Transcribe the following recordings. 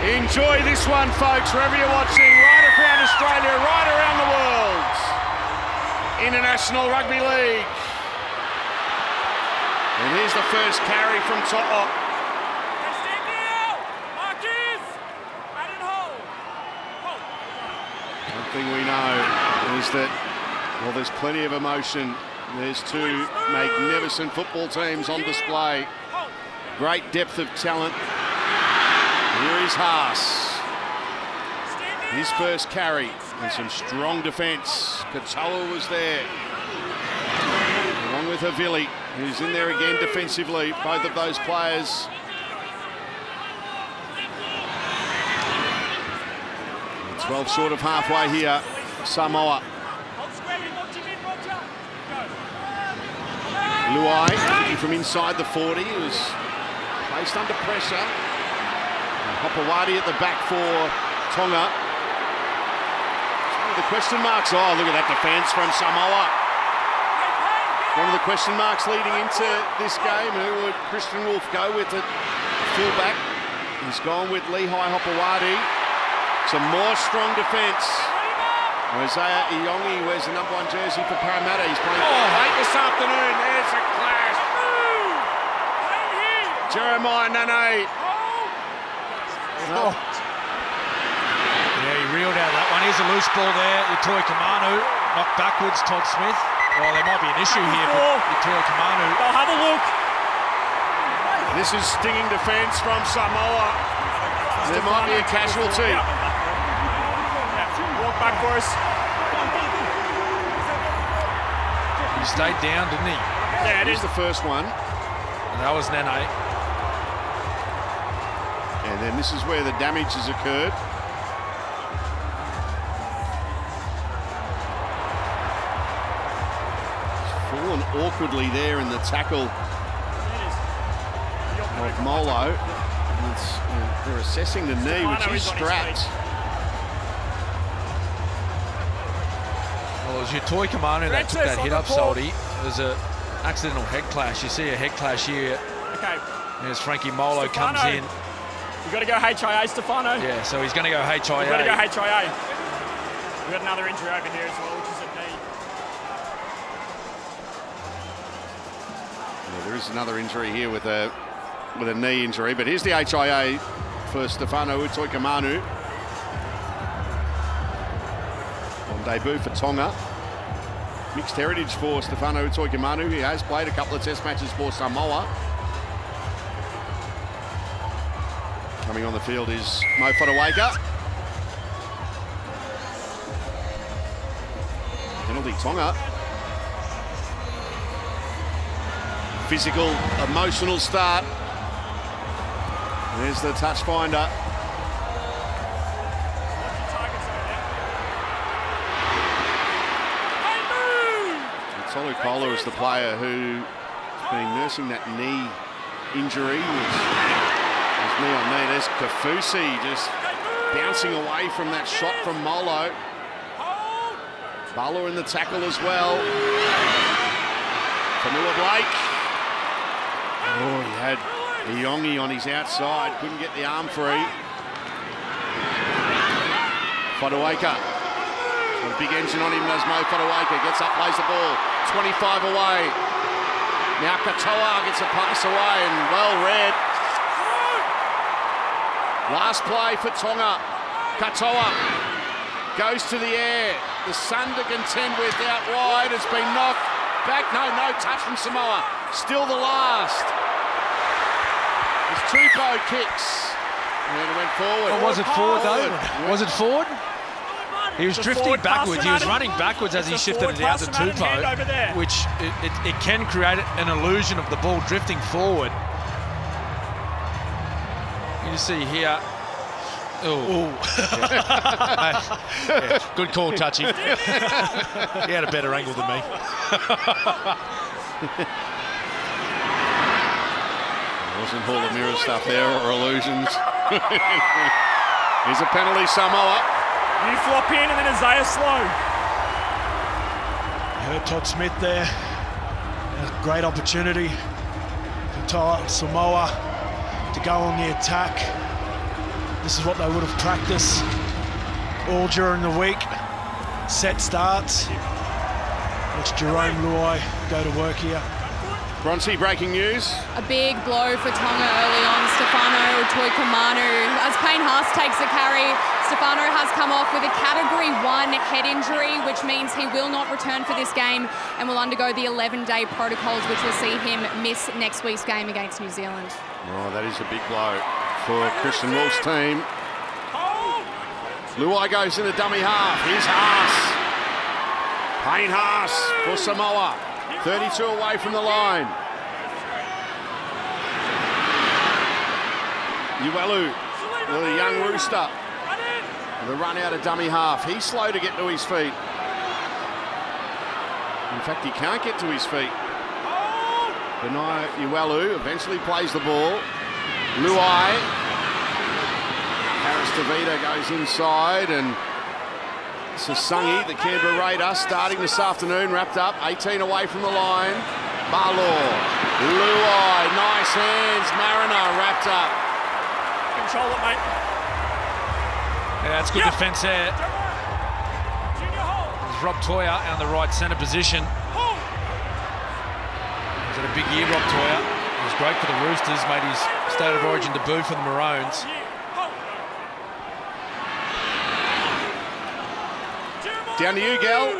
Enjoy this one, folks, wherever you're watching, right around Australia, right around the world. International Rugby League. And here's the first carry from Tonga. One thing we know is that, well, there's plenty of emotion. There's two magnificent football teams on display. Great depth of talent. Here is Haas. His first carry and some strong defence. Katoa was there, along with Havili, who's in there again defensively. Both of those players. 12 short of halfway here, Samoa. Luai from inside the 40 was placed under pressure. Hopewadi at the back for Tonga. One of the question marks. Oh, look at that defence from Samoa. One of the question marks leading into this game. Who would Christian Wolf go with at fullback? He's gone with Lehigh Hopewadi. Some more strong defence. Isaiah Iongi wears the #1 jersey for Parramatta. He's playing late this afternoon. There's a clash. Jeremiah Nanai. Oh. Yeah, he reeled out that one. Here's a loose ball there. Utoi Kamanu knocked backwards. Todd Smith. Well, there might be an issue here, but Utoi Kamanu. They'll have a look. This is stinging defence from Samoa. There might be a casualty. Walk back for us. He stayed down, didn't he? Yeah, it is the first one. And that was Nanai. And then this is where the damage has occurred. He's fallen awkwardly there in the tackle of Molo. And they're assessing the knee, which is strapped. Well, it was Utoi Kamanu that took that hit up, Salty. It was an accidental head clash. You see a head clash here. Okay. As Frankie Molo comes in. You've got to go HIA, Stefano. Yeah, so he's going to go HIA. You've got to go HIA. We've got another injury over here as well, which is a knee. Yeah, there is another injury here with a knee injury, but here's the HIA for Stefano Utoikamanu. On debut for Tonga. Mixed heritage for Stefano Utoikamanu. He has played a couple of test matches for Samoa. Coming on the field is Mo Fotuaika. Penalty Tonga. Physical, emotional start. There's the touch finder. Tolu Kola is the player who's been nursing that knee injury. His knee on knee. There's Kafusi just bouncing away from that shot from Molo. Bala in the tackle as well. Fanua Blake. Oh, he had Iongi on his outside. Couldn't get the arm free. Fotuaika. Got a big engine on him, does Mo Fotuaika. Gets up, plays the ball. 25 away. Now Katoa gets a pass away and well read. Last play for Tonga. Katoa goes to the air. The sun to contend with out wide has been knocked back. No touch from Samoa. Still the last. There's Tupou kicks. And then it went forward. Oh, was it forward though? Was it forward? He was drifting backwards. He was running backwards as he shifted it out to Tupou, which it can create an illusion of the ball drifting forward. You see here. Oh, yeah, good call, Touchy. He had a better angle than me. It wasn't Hall of Mirror stuff there or illusions. Here's a penalty, Samoa. You flop in and then Isaiah slow. Heard Todd Smith there. A great opportunity for Samoa to go on the attack. This is what they would have practiced all during the week. Set starts. Watch Jerome Luai go to work here. Bronte, breaking news. A big blow for Tonga early on. Stefano Toikamanu, as Payne Haas takes the carry, Stefano has come off with a Category 1 head injury, which means he will not return for this game and will undergo the 11-day protocols, which will see him miss next week's game against New Zealand. Oh, that is a big blow for Christian Wolf's team. Luai goes in the dummy half. Here's Haas. Payne Haas for Samoa. 32 away from the line. Uelu, the young rooster. The run out of dummy half. He's slow to get to his feet. In fact, he can't get to his feet. Nanai Uelu eventually plays the ball. Luai. Harris DeVita goes inside, and Sasangi, the Canberra Raider, starting this afternoon, wrapped up, 18 away from the line. Barlaw, Luai, nice hands, Mariner wrapped up. Control it, mate. Yeah, that's good defence there. There's Rob Toya on the right centre position. He's had a big year, Rob Toya. It was great for the Roosters, made his State of Origin debut for the Maroons. Down to you, Gal.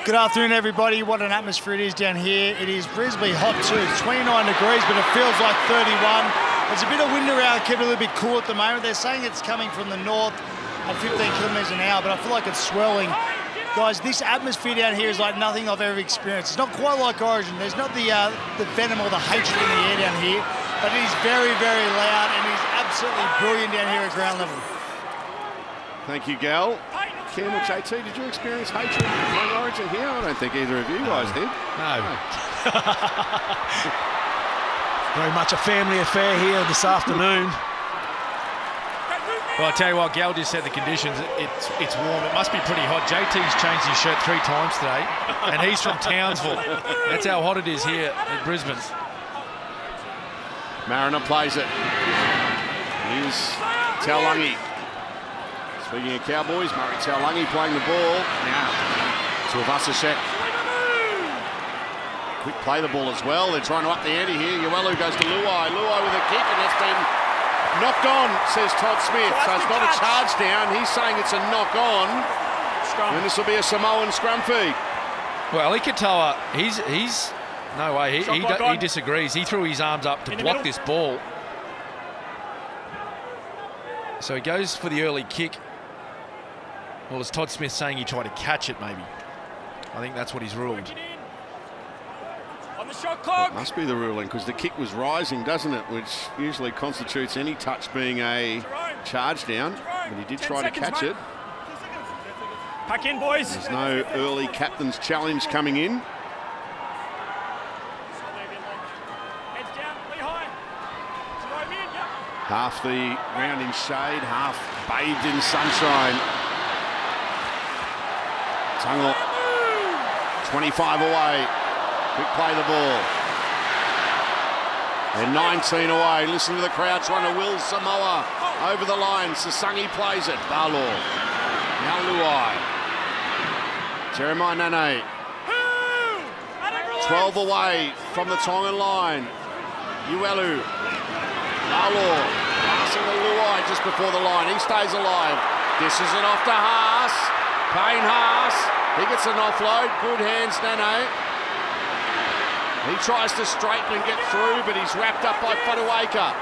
Good afternoon, everybody. What an atmosphere it is down here. It is reasonably hot too. It's 29 degrees, but it feels like 31. There's a bit of wind around, kept it a little bit cool at the moment. They're saying it's coming from the north at 15 kilometres an hour, but I feel like it's swirling. Guys, this atmosphere down here is like nothing I've ever experienced. It's not quite like Origin. There's not the venom or the hatred in the air down here, but it is very, very loud, and it is absolutely brilliant down here at ground level. Thank you, Gal. Cam or JT, did you experience hatred playing Origin here? I don't think either of you guys did. No. Very much a family affair here this afternoon. Well, I tell you what, Gal just said the conditions, it's warm. It must be pretty hot. JT's changed his shirt 3 times today, and he's from Townsville. That's how hot it is here at Brisbane. Mariner plays it. Here's Taulagi. Speaking of Cowboys, Murray Taulagi playing the ball. Now to Avasashek. Quick play the ball as well. They're trying to up the ante here. Uelu goes to Luai. Luai with a kick, and that's been knocked on, says Todd Smith. So it's not a charge down. He's saying it's a knock on. And this will be a Samoan scrum feed. Well, Ikatoa, he's no way. He disagrees. He threw his arms up to block this ball. So he goes for the early kick. Well, as Todd Smith saying, he tried to catch it, maybe. I think that's what he's ruled. On the shot clock. That must be the ruling, because the kick was rising, doesn't it? Which usually constitutes any touch being a charge down. But he did try to catch it. Pack in, boys. There's no early captain's challenge coming in. Heads down, Lehigh. Jerome in, yep. Half the round in shade, half bathed in sunshine. Tonga, 25 away. Quick play the ball. They're 19 away. Listen to the crowd trying to will Samoa over the line. Sasangi plays it. Barlaw. Now Luai. Jeremiah Nanai. 12 away from the Tongan line. Uelu. Barlaw. Passing to Luai just before the line. He stays alive. Dishes it off to Haas. Payne Haas. He gets an offload. Good hands, Nanai. He tries to straighten and get through, but he's wrapped up by Fotuaika.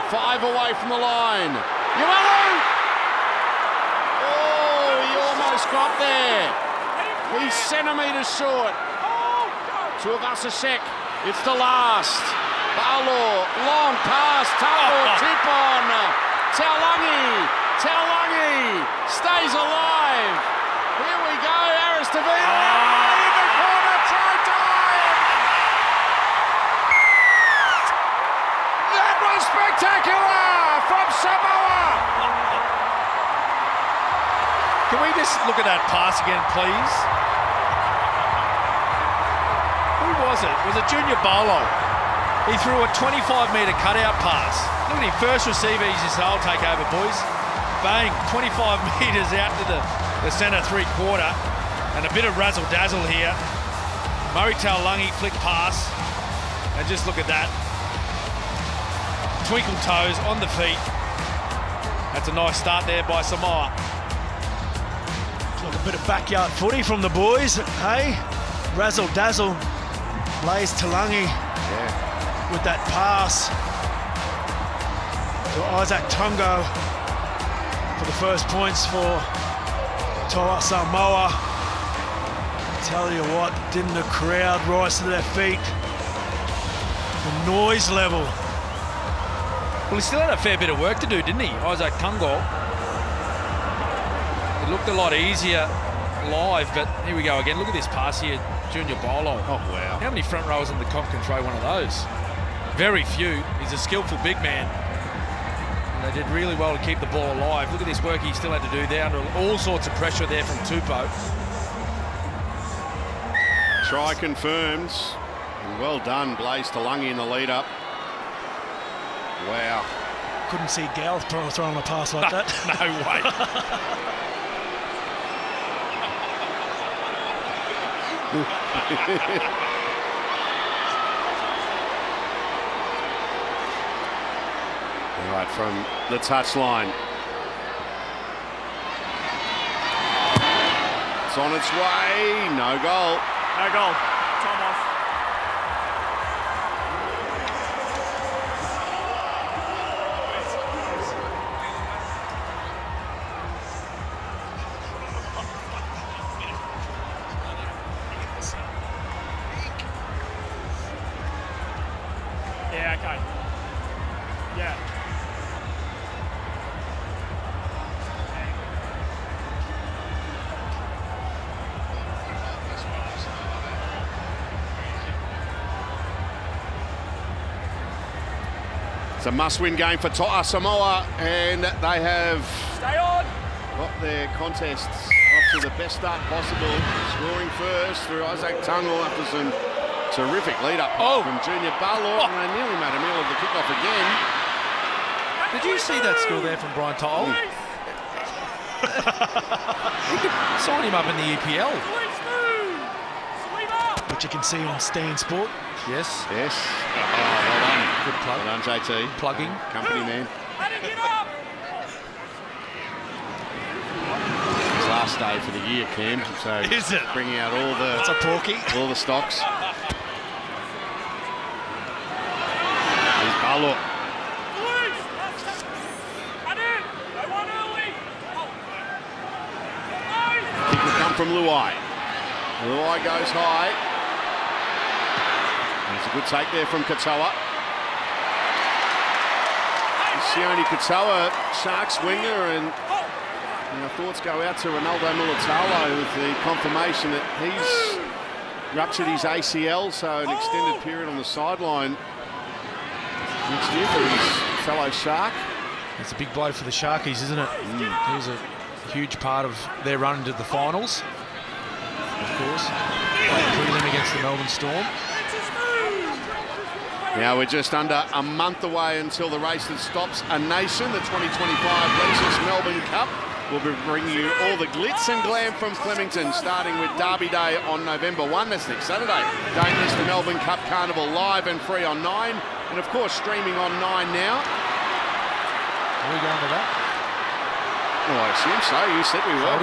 5 away from the line. Uelu! Oh, he almost got there. He's centimetres short. To Avasashek. It's the last. Barlaw, long pass. Tumble, tip on. Taulagi stays alive. Here we go, Harris DeVita. In the corner, try time. That was spectacular from Samoa. Can we just look at that pass again, please? Who was it? Was it Junior Barlow? He threw a 25-metre cutout pass. Look at him, first receiver. He says, I'll take over, boys. bang, 25 metres out to the centre three-quarter, and a bit of razzle-dazzle here. Murray Taulagi flick pass, and just look at that. Twinkle toes on the feet. That's a nice start there by Samoa. Look, a bit of backyard footy from the boys, hey? Razzle-dazzle. Blaze Taulagi with that pass to Isaac Tonga for the first points for Samoa. Tell you what, didn't the crowd rise to their feet? The noise level. Well, he still had a fair bit of work to do, didn't he, Isaac Tonga? It looked a lot easier live, but here we go again. Look at this pass here, Junior Bolo. Oh, wow. How many front rowers in the comp can throw one of those? Very few. He's a skillful big man. And they did really well to keep the ball alive. Look at this work he still had to do there under all sorts of pressure there from Tupou. Try confirmed. And well done, Blaze Taulagi in the lead up. Wow. Couldn't see Gal throwing a pass like that. No way. All right, from the touchline. It's on its way. No goal. No goal. Time off. Yeah, okay. Yeah. It's a must-win game for Samoa, and they have Stay on. got their contests off to the best start possible. Scoring first through Isaac Tonga after some terrific lead-up from Junior Balo, and they nearly made a meal of the kickoff again. Did you see that score there from Brian Toll? You could sign him up in the EPL. Which you can see on Stan Sport. Yes. Yes. Oh, well done. Good plug. Well done, JT. Plugging. Company man. It's last day for the year, Cam. So Is it? bringing out all the That's a porky. all the stocks. Here's Balo. Kick will come from Luai. Luai goes high. There's a good take there from Katoa. Sione Katoa, Sharks winger, and our thoughts go out to Ronaldo Mulatalo with the confirmation that he's ruptured his ACL, so an extended period on the sideline next year for his fellow Shark. It's a big blow for the Sharkies, isn't it? He was a huge part of their run into the finals, of course. Prelim against the Melbourne Storm. Now we're just under a month away until the race that stops a nation, the 2025 Lexus Melbourne Cup. We'll be bringing you all the glitz and glam from Flemington, starting with Derby Day on November 1. That's next Saturday. Don't miss the Melbourne Cup Carnival live and free on 9. And of course, streaming on 9 now. Are we going to that? Oh, I assume so. You said we were.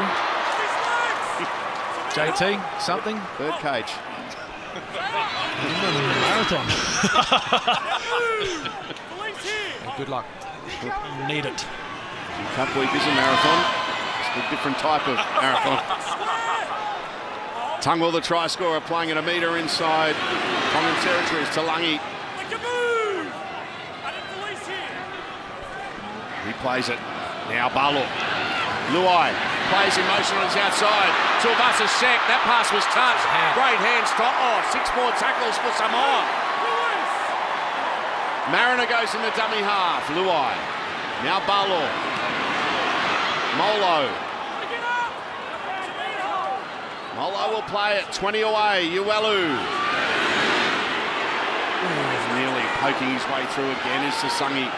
JT, something? Third cage. Marathon. Good luck. Need it. Cup week is a marathon. It's a different type of marathon. Tungwell, the try scorer, playing at a metre inside Tongan territory is Taulagi. He plays it. Now Balo. Luai plays in motion on his outside. Tuivasa Sek. That pass was touched. Great hands. 6 more tackles for Samoa. Mariner goes in the dummy half. Luai. Now Balo. Molo. Molo will play it. 20 away. Uelu. Nearly poking his way through again is Sasangi.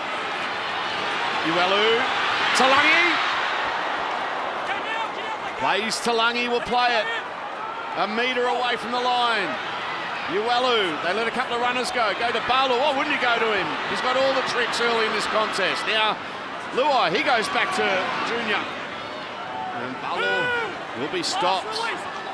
Uelu. Taulagi. Plays Talangi, will play it. A metre away from the line. Uelu, they let a couple of runners go. Go to Balu. Why wouldn't you go to him? He's got all the tricks early in this contest. Now, Luai, he goes back to Junior. And Balu will be stopped.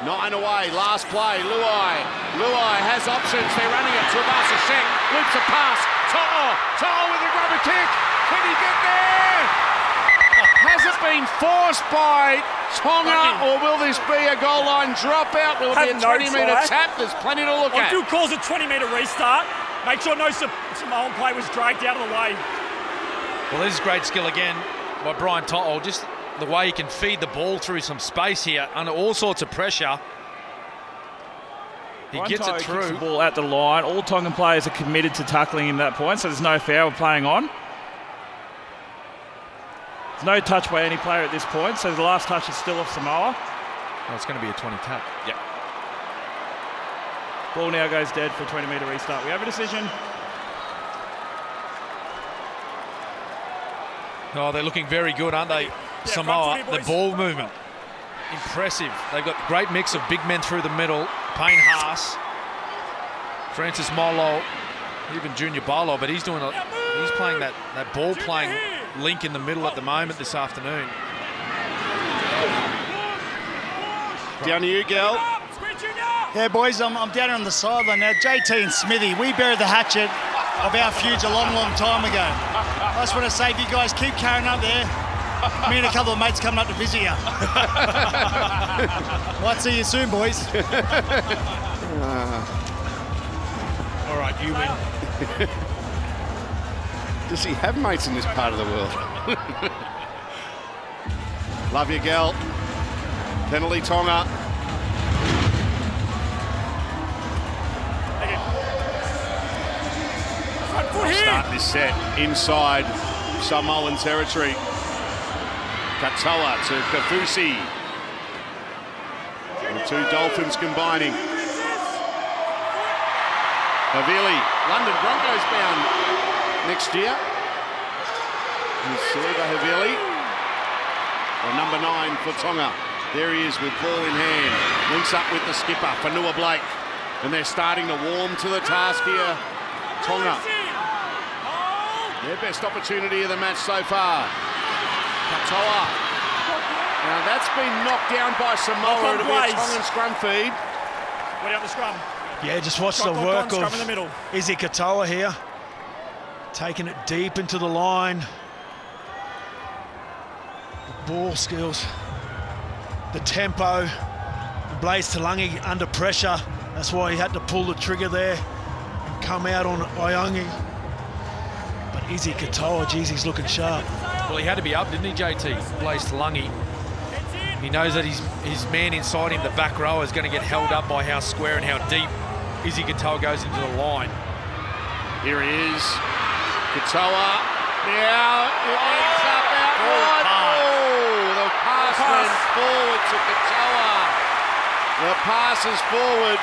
9 away, last play, Luai. Luai has options, they're running it. Travasa Shek, loops a pass. To'o with a grubber kick. Can he get there? Has it been forced by Tonga, or will this be a goal line dropout? Will it be a 20-metre tap? There's plenty to look at. Duke calls a 20-metre restart. Make sure no Samoan play was dragged out of the way. Well, this is great skill again by Brian To'o. Just the way he can feed the ball through some space here under all sorts of pressure. He gets it through. Kicks the ball at the line. All Tongan players are committed to tackling him at that point, so there's no foul playing on. There's no touch by any player at this point, so the last touch is still off Samoa. Oh, it's going to be a 20 tap. Yep. Ball now goes dead for a 20-metre restart. We have a decision. Oh, they're looking very good, aren't they? Yeah, Samoa, the ball movement. Impressive. They've got a great mix of big men through the middle. Payne Haas, Francis Molo, even Junior Barlow, but he's playing that ball playing link in the middle at the moment this afternoon. Down to you, Gal. Yeah, boys, I'm down here on the sideline now. JT and Smithy, we buried the hatchet of our feuds a long, long time ago. I just want to say, if you guys keep carrying up there, me and a couple of mates coming up to visit you. Might see you soon, boys. All right, you win. Does he have mates in this part of the world? Love you, Gal. Penalty, Tonga. Start this set inside Samoan territory. Katoa to Kafusi. The two Dolphins combining. Havili, London Broncos bound next year. And Silva Havili, number 9 for Tonga. There he is with ball in hand. Links up with the skipper, Fanua Blake. And they're starting to warm to the task here. Tonga. Their best opportunity of the match so far. Katoa. Now that's been knocked down by Samoa. It'll be a Tongan scrum feed. Wait out the scrum. Yeah, just watch the work scrum of in the middle. Izzy Katoa here. Taking it deep into the line. The ball skills. The tempo. Blaze Talangi under pressure. That's why he had to pull the trigger there and come out on Iongi. But Izzy Katoa, geez, he's looking sharp. Well, he had to be up, didn't he, JT? Blaze Talangi. He knows that his man inside him, the back row, is going to get held up by how square and how deep Izzy Katoa goes into the line. Here he is. Katoa. Now it ends up out wide. Oh, the pass went forward to Katoa. The pass is forward.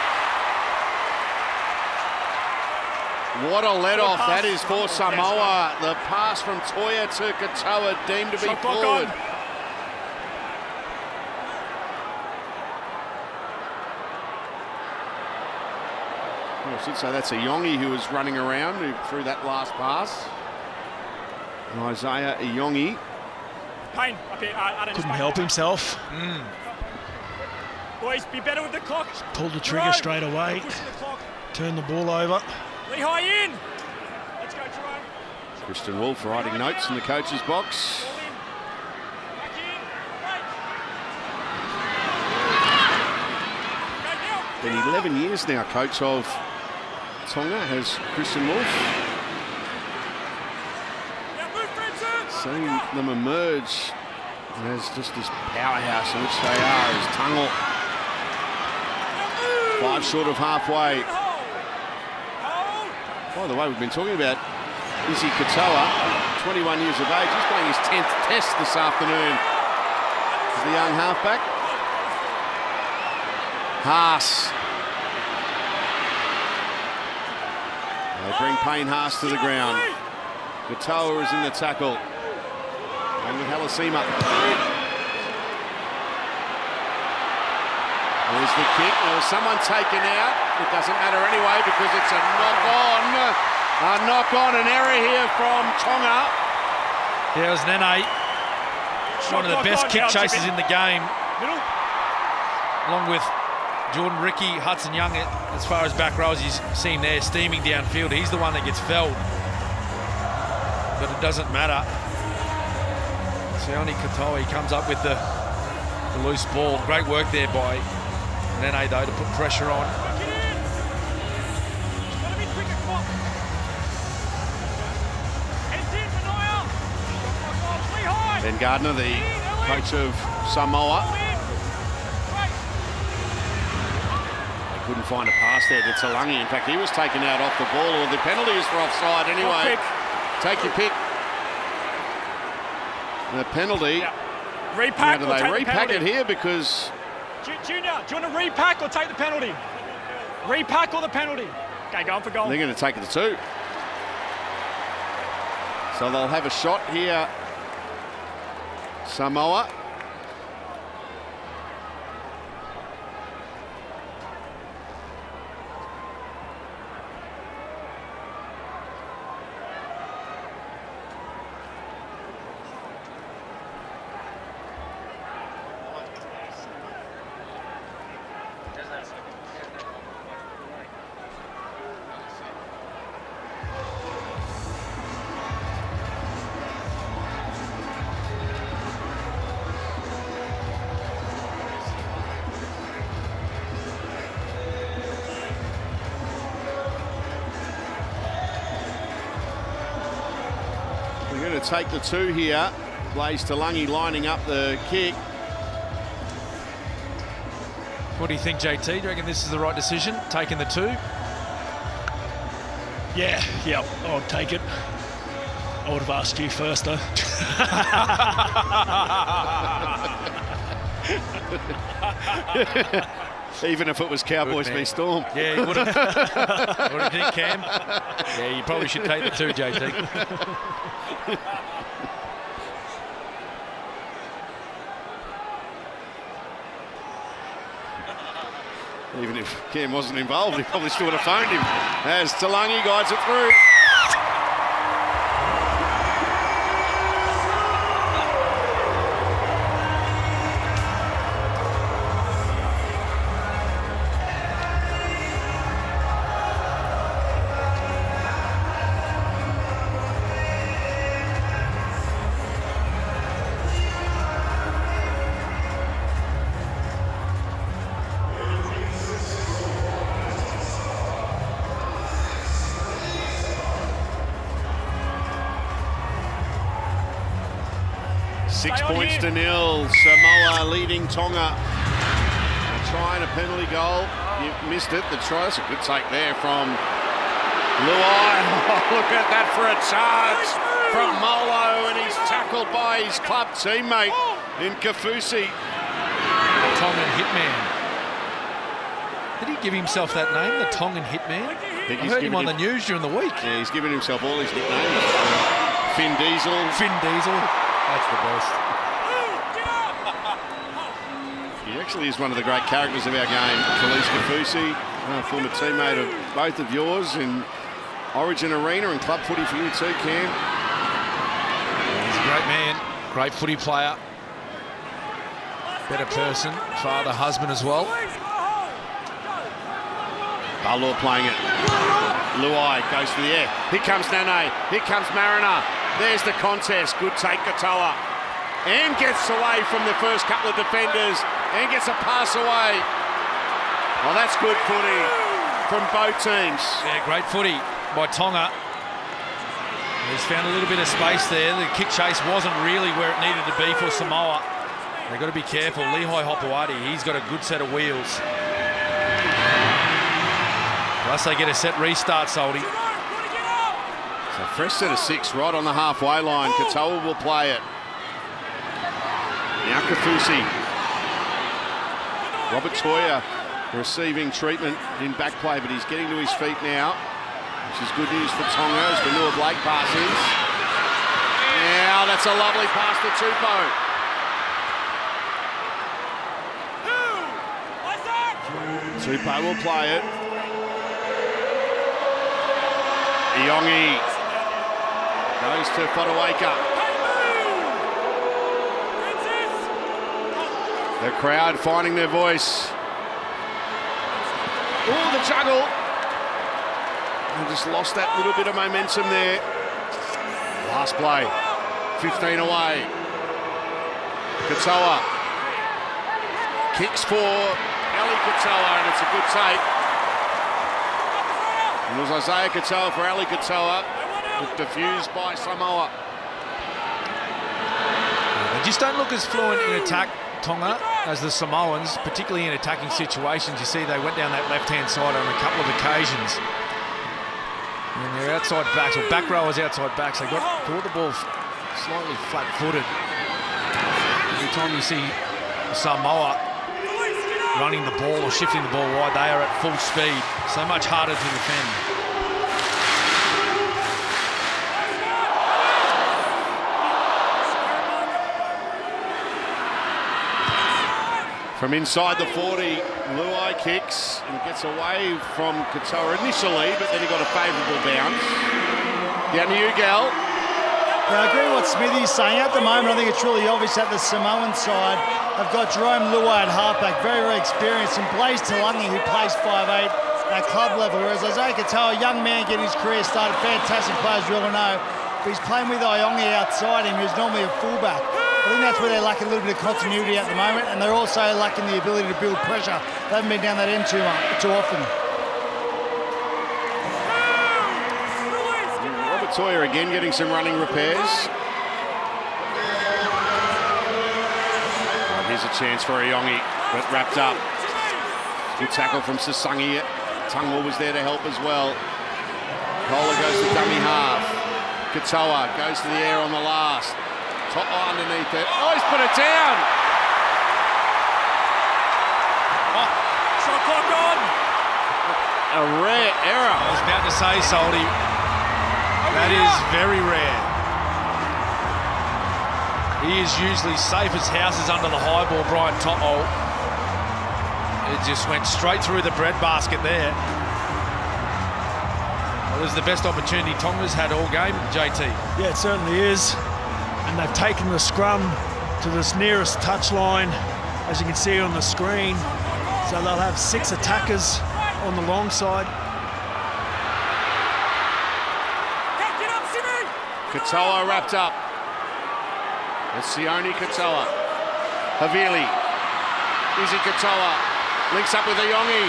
What a let-off that is for Samoa. The pass from Toya to Katoa deemed to be forward. Well, I should say that's a Yongi who was running around who threw that last pass. Isaiah Iongi. Payne, up here, Couldn't help himself. Boys, be better with the clock. Pulled the trigger straight away. Turned the ball over. Lehigh in. Let's go, Jerome. Christian Wolf writing notes in the coach's box. Back in. Been 11 years now, coach of Tonga has Christian Wolf. Seeing them emerge as just this powerhouse in which they are as Tungle. 5 short of halfway. By the way, we've been talking about Izzy Katoa, 21 years of age. He's playing his 10th test this afternoon as the young halfback. Haas. They bring Payne Haas to the ground. Katoa is in the tackle. And with Halasima. There's the kick. There was someone taken out. It doesn't matter anyway because it's a knock-on. A knock-on, an error here from Tonga. Yeah, it was Nanai. One of the best kick chasers in the game. Middle. Along with Jordan Ricky, Hudson Young, as far as back rows, you see him there steaming downfield. He's the one that gets felled. But it doesn't matter. Sione Katoa comes up with the loose ball. Great work there by Nanai, though, to put pressure on. Ben Gardner, the coach of Samoa. They couldn't find a pass there to Talangi. In fact, he was taken out off the ball, or the penalty is for offside anyway. Take your pick. The penalty. Yeah. Repack. Now, do they repack it here because... Junior, do you want to repack or take the penalty? Repack or the penalty? Okay, going for goal. They're going to take the two. So they'll have a shot here, Samoa. We're going to take the two here. Blaze Talangi lining up the kick. What do you think, JT? Do you reckon this is the right decision, taking the two? Yeah, I'll take it. I would have asked you first, though. Even if it was Cowboys v Storm. Yeah, he would have. What do you think, Cam? Yeah, you probably should take the two, JT. Even if Cam wasn't involved, he probably still would have phoned him. As Talangi guides it through. Six points to nil. Samoa leading Tonga. They're trying a penalty goal. You missed it. The try. That's a good take there from Luai. Oh, look at that for a charge from Molo, and he's tackled by his club teammate in Kafusi. Tongan Hitman. Did he give himself that name, the Tongan Hitman? I heard him on the news during the week. Yeah, he's given himself all his nicknames. Finn Diesel. Finn Diesel. That's the best. He actually is one of the great characters of our game. Felice Kafusi, former teammate of both of yours in Origin Arena and club footy for you too, Cam. He's a great man, great footy player, better person, father, husband as well. Balor playing it. Luai goes to the air. Here comes Nanai. Here comes Mariner. There's the contest. Good take, Katoa. And gets away from the first couple of defenders. And gets a pass away. Well, that's good footy from both teams. Yeah, great footy by Tonga. He's found a little bit of space there. The kick chase wasn't really where it needed to be for Samoa. They've got to be careful. Lehigh Hopewadi, he's got a good set of wheels. Plus they get a set restart, Soldy. So fresh set of six right on the halfway line. Katoa will play it. Now Kafusi. Robert Toya receiving treatment in back play, but he's getting to his feet now, which is good news for Tonga as Vanua Blake passes. Now that's a lovely pass to Tupou. Tupou will play it. Iongi goes to Fotuaika. The crowd finding their voice. Oh, the juggle. And just lost that little bit of momentum there. Last play, 15 away. Katoa kicks for Ali Katoa, and it's a good take. And it was Isaiah Katoa for Ali Katoa, diffused by Samoa. They just don't look as fluent in attack, Tonga, as the Samoans, particularly in attacking situations. You see they went down that left-hand side on a couple of occasions. And their outside backs, or back rowers outside backs, they caught the ball slightly flat-footed. Every time you see Samoa running the ball or shifting the ball wide, they are at full speed. So much harder to defend. From inside the 40, Luai kicks and gets away from Katoa initially, but then he got a favourable bounce. Down to you, Gal. Yeah, I agree with what Smithy's saying. At the moment, I think it's really obvious that the Samoan side have got Jerome Luai at halfback, very, very experienced, and Blaze Talangi, who plays 5'8", at club level, whereas Isaiah Katoa, a young man getting his career started, fantastic players, we all know, but he's playing with Iongi outside him, who's normally a fullback. I think that's where they're lacking a little bit of continuity at the moment, and they're also lacking the ability to build pressure. They haven't been down that end too often. Robert Toyer again getting some running repairs. Oh, here's a chance for Iongi, but wrapped up. Good tackle from Sasangi. Tonga was there to help as well. Kohler goes to dummy half. Katoa goes to the air on the last. Top line underneath it. Oh, he's put it down. Oh, shot clock on. A rare error. I was about to say, Soldy, that is very rare. He is usually safe as houses under the high ball, Brian To'o. It just went straight through the breadbasket there. Well, it was the best opportunity Tonga's had all game, JT. Yeah, it certainly is. And they've taken the scrum to this nearest touchline, as you can see on the screen. So they'll have 6 attackers on the long side. Katoa wrapped up. It's Sione Katoa. Havili. Izzy Katoa. Links up with Iongi.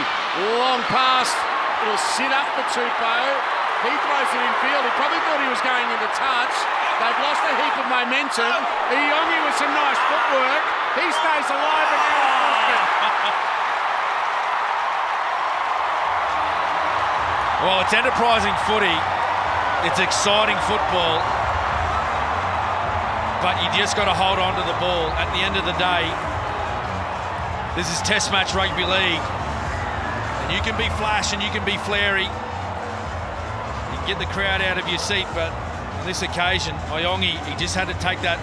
Long pass. It'll sit up for Tupou. He throws it in field. He probably thought he was going into touch. They've lost a heap of momentum. Iongi with some nice footwork. He stays alive and Well, it's enterprising footy. It's exciting football. But you just got to hold on to the ball. At the end of the day, this is Test match rugby league. And you can be flash and you can be flary. You can get the crowd out of your seat, but on this occasion, Iongi, he just had to take that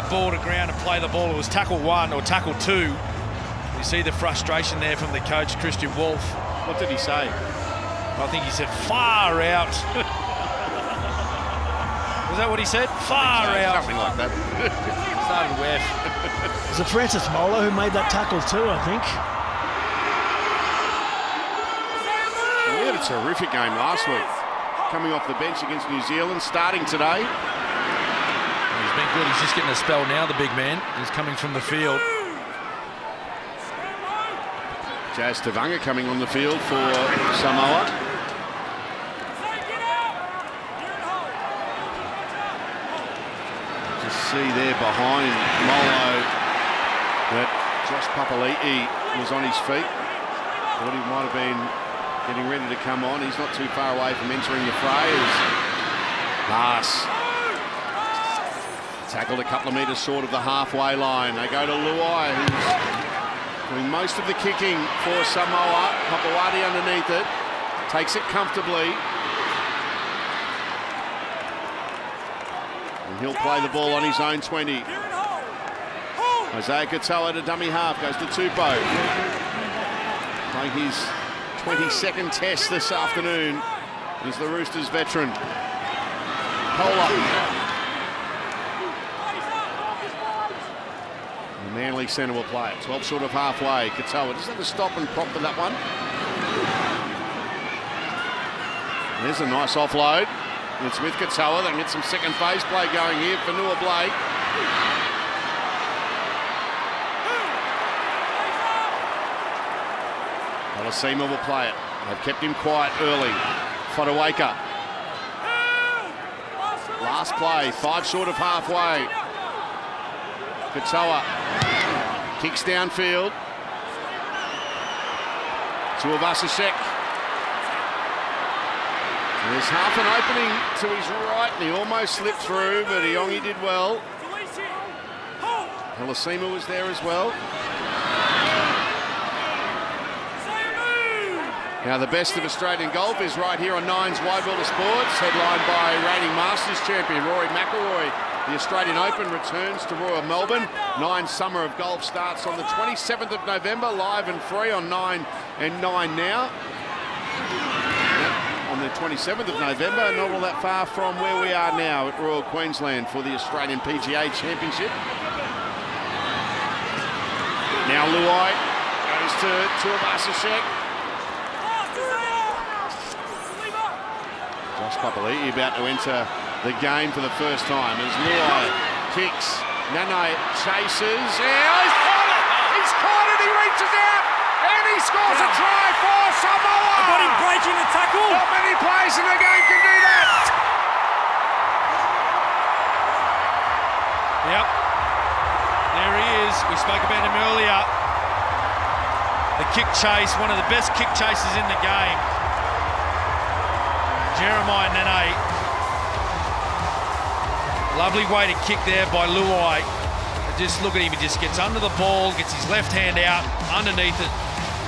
ball to ground and play the ball. It was tackle 1 or tackle 2. You see the frustration there from the coach, Christian Wolf. what did he say? I think he said, far out. Was that what he said? Far out. Something like that. Started with F. Was it Francis Mola who made that tackle too, I think? Well, we had a terrific game last week. Coming off the bench against New Zealand, starting today. He's been good. He's just getting a spell now, the big man. He's coming from the field. Jazz Tavanga coming on the field for Samoa. Just see there behind Molo that Josh Papali'i was on his feet. Thought he might have been getting ready to come on. He's not too far away from entering the fray. Pass. Tackled a couple of metres short of the halfway line. They go to Luai, who's doing most of the kicking for Samoa. Papawati underneath it. Takes it comfortably. And he'll play the ball on his own 20. Isaiah Katoa to dummy half. Goes to Tupou. playing his 22nd test this afternoon is the Roosters veteran. Kohler. The Manly centre will play it. 12 short of halfway. Katoa just have to stop and prop for that one. There's a nice offload. It's with Katoa. They can get some second phase play going here for Nua Blake. Alasima will play it. They've kept him quiet early. Fotuaika. Last play, 5 short of halfway. Katoa kicks downfield. Tuivasa-Sheck. There's half an opening to his right, and he almost slipped through, but Iongi did well. Alasima was there as well. Now the best of Australian golf is right here on Nine's Wide World of Sports, headlined by reigning Masters champion Rory McIlroy. The Australian Open returns to Royal Melbourne. Nine's Summer of Golf starts on the 27th of November, live and free on 9 and 9 Now. On the 27th of November, not all that far from where we are now at Royal Queensland for the Australian PGA Championship. Now Luai goes to Tuivasa-Sheck. Josh Papali'i about to enter the game for the first time as Luai kicks. Nanai chases. He's caught it! He's caught it! He reaches out and he scores a try for Samoa! I got him breaking the tackle. Not many players in the game can do that. Yep. There he is. We spoke about him earlier. The kick chase, one of the best kick chases in the game. Jeremiah Nanai. Lovely way to kick there by Luai. Just look at him, he just gets under the ball, gets his left hand out, underneath it.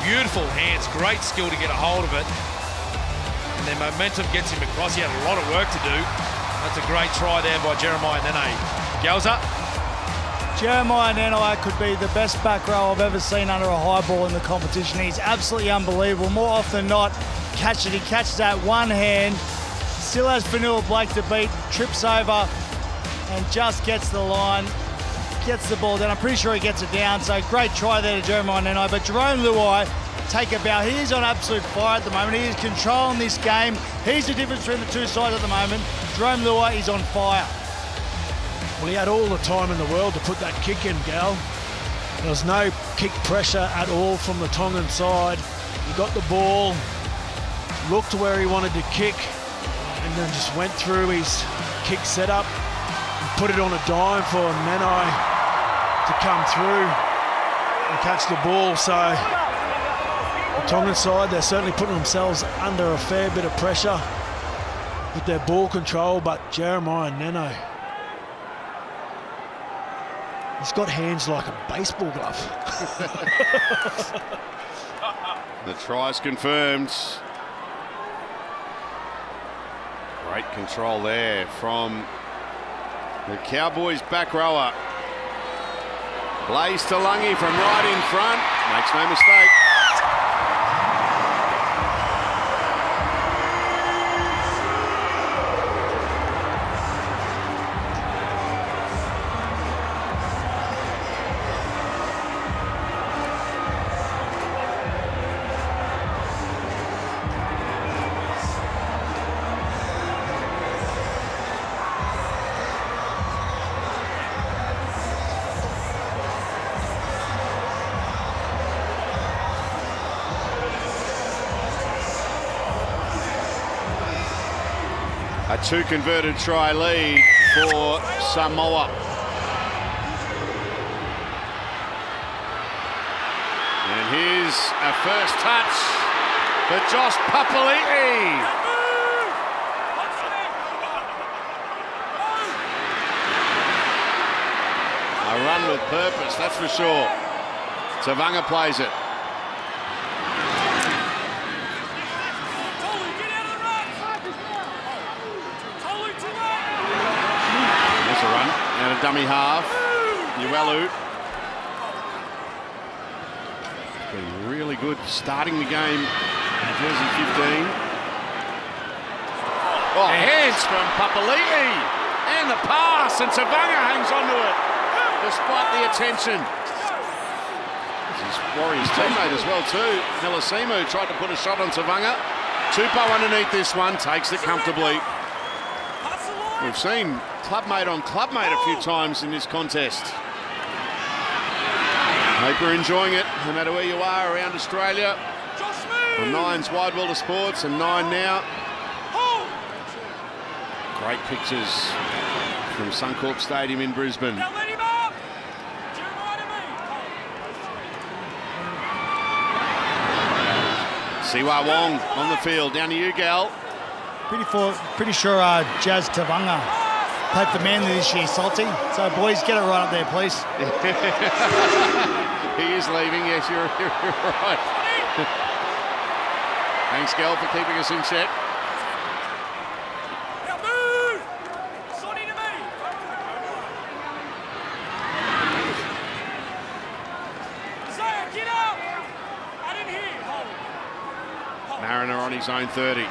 Beautiful hands, great skill to get a hold of it. And then momentum gets him across. He had a lot of work to do. That's a great try there by Jeremiah Nanai. Galza? Jeremiah Nanai could be the best back row I've ever seen under a high ball in the competition. He's absolutely unbelievable. More often than not, he catches that one hand, still has Fanua Blake to beat, trips over and just gets the line, gets the ball down. I'm pretty sure he gets it down, so great try there to Jeremiah Nanai. But Jerome Luai, take a bow. He is on absolute fire at the moment. He is controlling this game. He's the difference between the two sides at the moment. Jerome Luai is on fire. Well, he had all the time in the world to put that kick in, Gal. There was no kick pressure at all from the Tongan side. He got the ball, looked to where he wanted to kick, and then just went through his kick setup and put it on a dime for Nanai to come through and catch the ball. So the Tongan side, they're certainly putting themselves under a fair bit of pressure with their ball control, but Jeremiah Nanai, he's got hands like a baseball glove. The try's confirmed. Great control there from the Cowboys back rower. Blaze Talangi from right in front. Makes no mistake. A 2 converted try lead for Samoa. And here's a first touch for Josh Papali'i. A run with purpose, that's for sure. Tavanga plays it. Dummy half, Uelu. Been really good starting the game in jersey 15. Oh, hands from Papali'i. And the pass, and Tavanga hangs onto it, despite the attention. This is Warriors' teammate as well too. Milisimu tried to put a shot on Tavanga. Tupou underneath this one, takes it comfortably. We've seen clubmate on clubmate a few times in this contest. Hope you're enjoying it, no matter where you are around Australia. On Nine's Wide World of Sports and Nine Now. Great pictures from Suncorp Stadium in Brisbane. Siwa Wong on the field, down to you, Gal. Pretty sure Jazz Tavanga played for Manly this year, Salty. So, boys, get it right up there, please. He is leaving, yes, you're right. Thanks, Gal, for keeping us in check. Mariner on his own 30.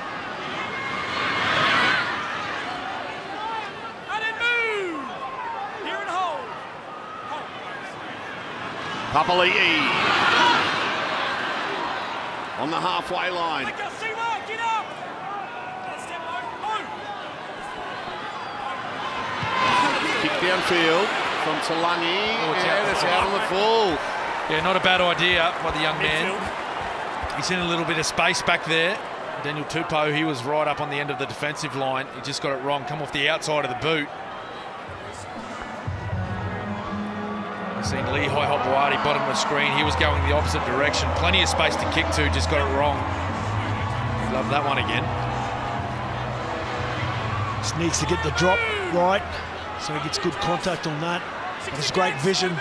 Papali'i on the halfway line. Kick downfield from Talangi, and it's out on the full. Yeah, not a bad idea by the young man. He's in a little bit of space back there. Daniel Tupou, he was right up on the end of the defensive line. He just got it wrong, come off the outside of the boot. We've seen Lehigh Hopewadi, bottom of the screen. He was going the opposite direction. Plenty of space to kick to, just got it wrong. Love that one again. Just needs to get the drop right so he gets good contact on that. That was great vision.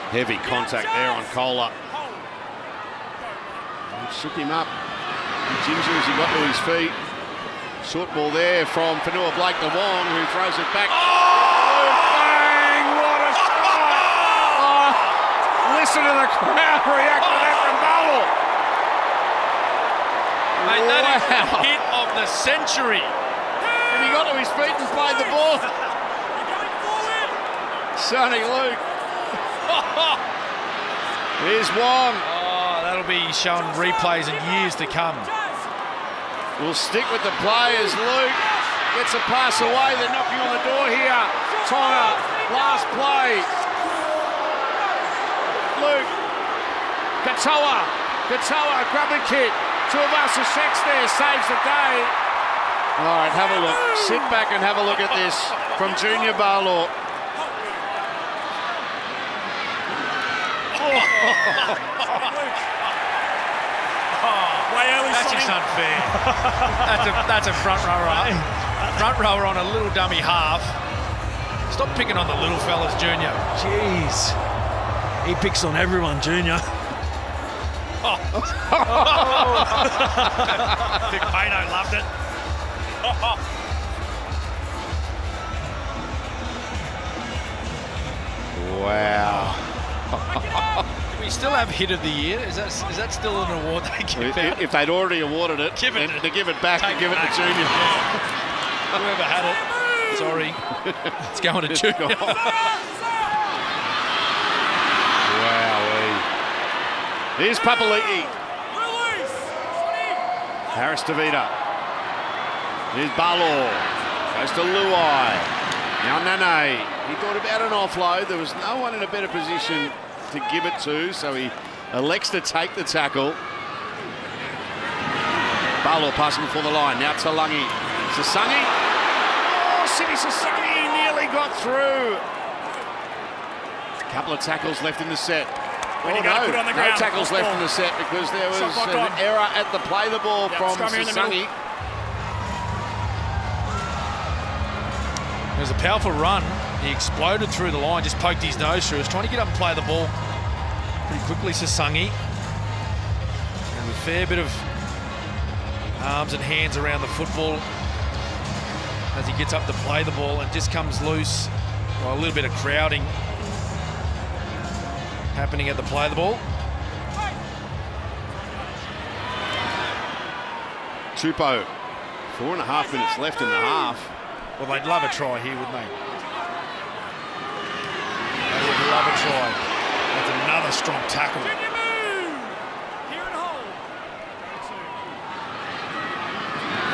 Heavy contact there on Kohler. Shook him up. Ginger as he got to his feet. Short ball there from Fanua Blake to Wong, who throws it back. Oh, bang! What a shot! Oh, listen to the crowd react to that from Bowell. Mate, that is the hit of the century. And he got to his feet and played the ball. Sonny Luke. Here's Wong. Oh, that'll be shown replays in years to come. We'll stick with the players. Luke gets a pass away. They're knocking on the door here. Tonga, last play. Luke. Katoa, grab a kick. Tuivasa Sheks there, saves the day. All right, have a look. Sit back and have a look at this from Junior Barlaw. That's just unfair. that's a front rower. Front rower on a little dummy half. Stop picking on the little fellas, Junior. Jeez. He picks on everyone, Junior. Big Payno loved it. Wow. Do we still have hit of the year? Is that still an award they give out? If they'd already awarded it, Give it- then to give it back, take to give it it back. to Junior. Whoever had it, sorry. It's going to Junior. Wowee. Here's Papali'i. Harris DeVita. Here's Barlaw. Goes to Luai. Now Nanai. He thought about an offload. There was no one in a better position to give it to, so he elects to take the tackle. Barlaw passing before the line. Now Talangi. Sasangi. Oh, Simi Sasangi nearly got through. A couple of tackles left in the set. When Oh, you gotta no, put it on the no ground. tackles left in the set because there was Shot clock an on. error at the play the ball from Scrappy in the Sasangi. middle. It was a powerful run. He exploded through the line, just poked his nose through. He was trying to get up and play the ball pretty quickly, Sasangi. And with a fair bit of arms and hands around the football as he gets up to play the ball and just comes loose. Well, a little bit of crowding happening at the play of the ball. Tupou, 4.5 minutes left in the half. Well, they'd love a try here, wouldn't they? They would love a try. That's another strong tackle.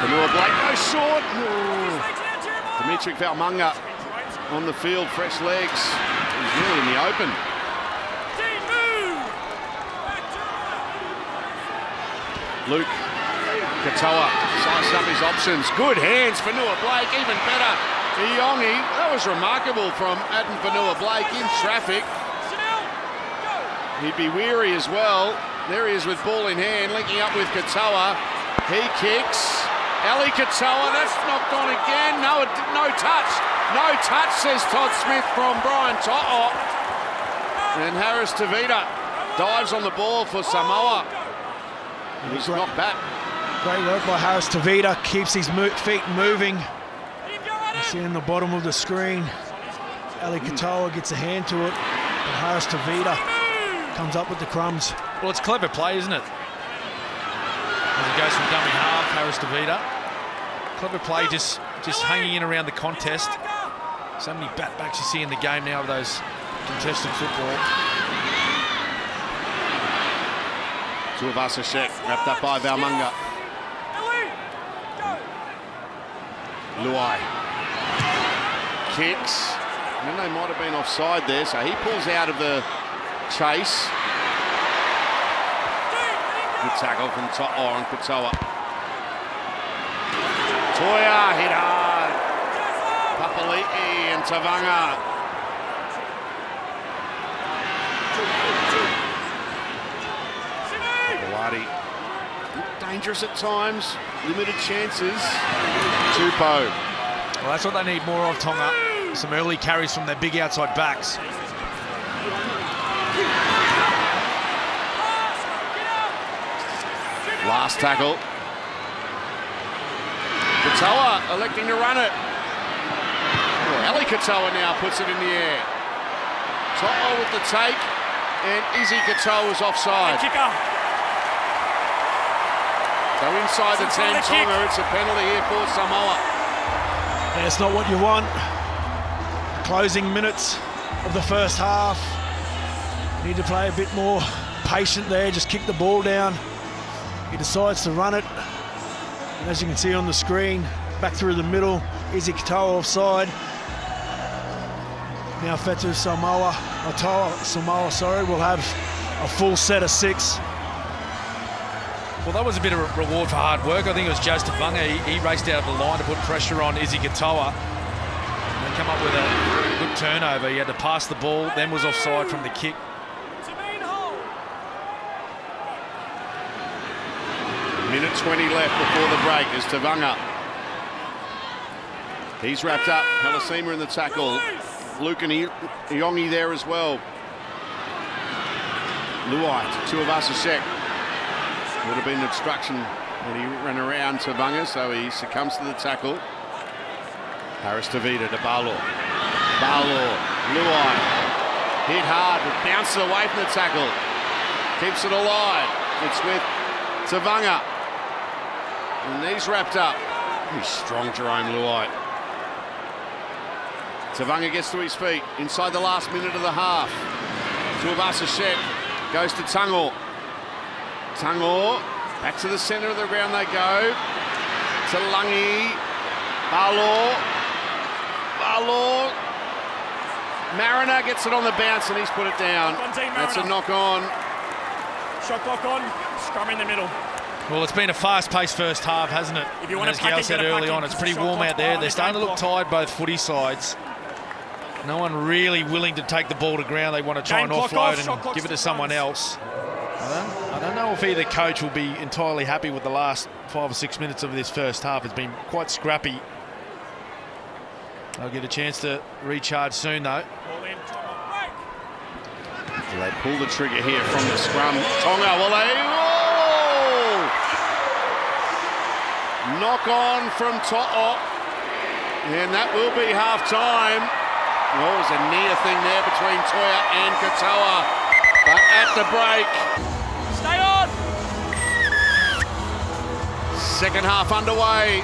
Fanua Blake goes short. Dimitri Valmunga on the field, fresh legs. He's really in the open. Luke Katoa sizes up his options. Good hands, Fanua Blake, even better. Iongi, that was remarkable from Adam Fanua Blake in traffic. He'd be weary as well. There he is with ball in hand, linking up with Katoa. He kicks. Ali Katoa, that's knocked on again. No touch. No touch, says Todd Smith from Brian To'o. And Harris Tavita dives on the ball for Samoa. He's knocked back. Great work by Harris Tavita, keeps his feet moving. You see in the bottom of the screen, Ali Katoa gets a hand to it, but Harris Tavita comes up with the crumbs. Well, it's clever play, isn't it? As it goes from dummy half, Harris Tavita. Clever play, just hanging in around the contest. So many batbacks you see in the game now of those contested football. Tuivasa-Sheck wrapped up by Valmunga. Luai kicks. And then they might have been offside there, so he pulls out of the chase. Good tackle from To'o on Katoa. Toya hit hard. Papali'i and Tavanga. Papalati. Dangerous at times. Limited chances. Tupou. Well, that's what they need more of, Tonga. Some early carries from their big outside backs. Last tackle. Katoa electing to run it. Oh, Ali Katoa now puts it in the air. To'o with the take, and Izzy Katoa is offside. So inside the 10, Tonga, it's a penalty here for Samoa. Yeah, it's not what you want. Closing minutes of the first half. Need to play a bit more patient there, just kick the ball down. He decides to run it. And as you can see on the screen, back through the middle, Izzy Katoa offside. Now Fetu Samoa will have a full set of 6. Well, that was a bit of a reward for hard work. I think it was Joe Stefanga. He raced out of the line to put pressure on Izzy Katoa. And come up with a good turnover. He had to pass the ball, then was offside from the kick. Minute 20 left before the break as Tavanga. He's wrapped up. Halasima in the tackle. Luke and Iongi there as well. Luai to Tuivasa-Sheck. Would have been an obstruction when he ran around Tavanga, so he succumbs to the tackle. Harris Tavita to Balo. Luai. Hit hard, but bounces away from the tackle. Keeps it alive. It's with Tavanga. And he's wrapped up. He's strong, Jerome Luai. Tavanga gets to his feet inside the last minute of the half. Tuivasa-Sheck goes to Tangor. Tangor, back to the centre of the ground they go. To Lungi. Balo. Mariner gets it on the bounce and he's put it down. That's a knock on. Shot clock on, scrum in the middle. Well, it's been a fast-paced first half, hasn't it? If you want as to Gal pack it, said get a early pack on, in. it's pretty Shot warm clock out there. on, They're starting to look game tired, both footy sides. No one really willing to take the ball to ground. They want to try Game and clock offload off, shot and clock give it to still someone runs. else. I don't know if either coach will be entirely happy with the last 5 or 6 minutes of this first half. It's been quite scrappy. They'll get a chance to recharge soon, though. They pull the trigger here from the scrum. Tonga, well, knock on from To'o. And that will be half-time. Well, it was a near thing there between Toya and Katoa. But at the break, Stay on. second half underway.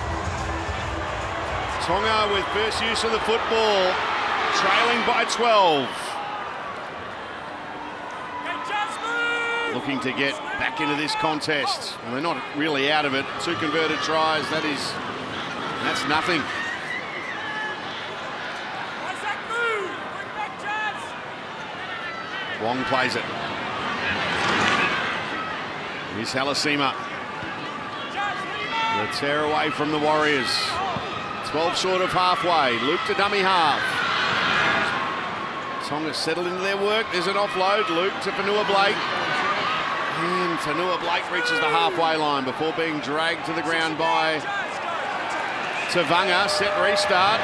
Tonga with first use of the football, trailing by 12. Looking to get back into this contest. Well, they're not really out of it. 2 converted tries, that's nothing. Wong plays it. Here's Halasima. The tear away from the Warriors. 12 short of halfway. Luke to dummy half. Tonga settled into their work. There's an offload. Luke to Fanua Blake. And Fanua Blake reaches the halfway line before being dragged to the ground by Tavanga. Set restart.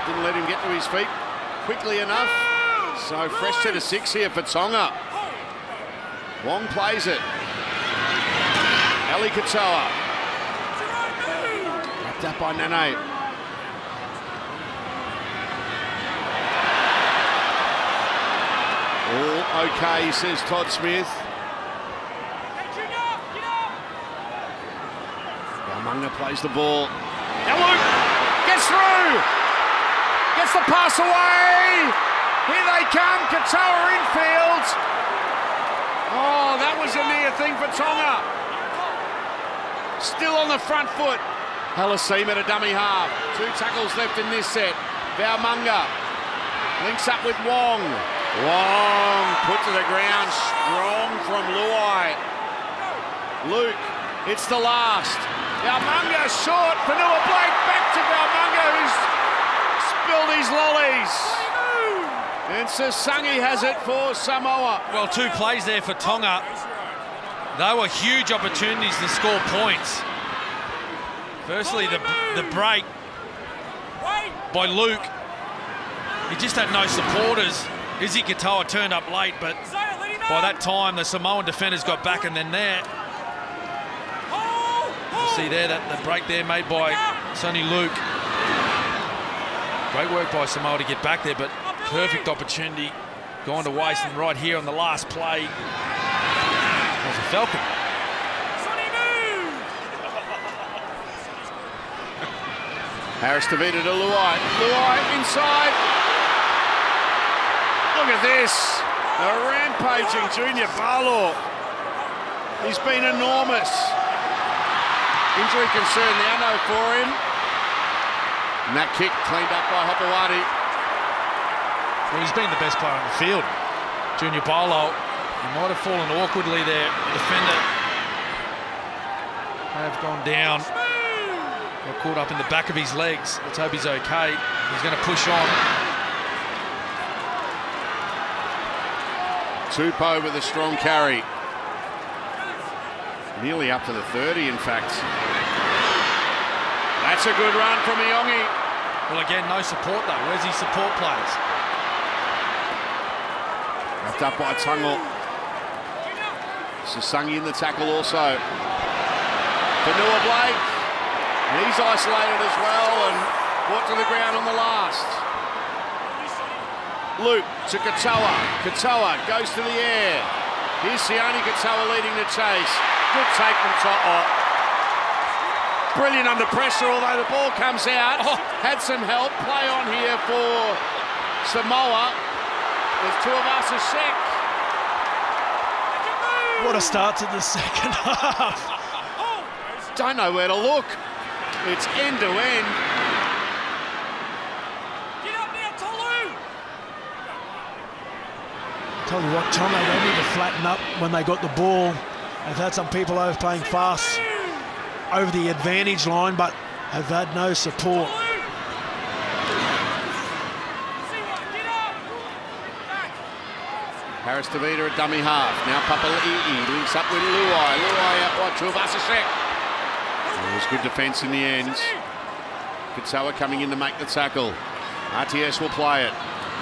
Didn't let him get to his feet quickly enough. So fresh set of 6 here for Tonga. Wong plays it. Ali Katoa. Wrapped up by Nanai. All okay, says Todd Smith. Munga plays the ball. Now Luke gets through. Gets the pass away. Here they come. Katoa infield. Oh, that was a near thing for Tonga. Still on the front foot. Halasima to dummy half. 2 tackles left in this set. Munga links up with Wong. Wong put to the ground strong from Luai. Luke, it's the last. Munga short. Fanua Blake back to Munga, who's spilled his lollies. And Sasangi has it for Samoa. Well, 2 plays there for Tonga. They were huge opportunities to score points. Firstly, the break by Luke. He just had no supporters. Izzy Katoa turned up late, but by that time the Samoan defenders got back, and then there, you see there that the break there made by Sonny Luke. Great work by Samoa to get back there, but perfect opportunity gone to waste. And right here on the last play was a Falcon. Harris Tavita to Luai. Luai inside. Look at this. A rampaging Junior Barlaw. He's been enormous. Injury concern now, no for him. And that kick cleaned up by Hopewadi. Well, he's been the best player on the field. Junior Barlow. He might have fallen awkwardly there. The defender may have gone down. Got caught up in the back of his legs. Let's hope he's okay. He's going to push on. Tupou with a strong carry. Nearly up to the 30, in fact. That's a good run from Iongi. Well, again, no support though. Where's his support players? Wrapped up by Tungle. Sasangi in the tackle also. Fanua Blake. He's isolated as well and brought to the ground on the last. Luke to Katoa. Katoa goes to the air. Here's Sione Katoa leading the chase. Good take from To'o. Brilliant under pressure, although the ball comes out. Had some help. Play on here for Samoa. There's 2 of us a sec. What a start to the second half. Don't know where to look. It's end to end. Get up now, Tolu! Tell you what, Tonga, they need to flatten up when they got the ball. They've had some people over playing fast over the advantage line, but have had no support. Harris Tavita at dummy half. Now Papali'i links up with Luai. Luai out wide to Avasasek. It was good defence in the end. Katoa coming in to make the tackle. RTS will play it.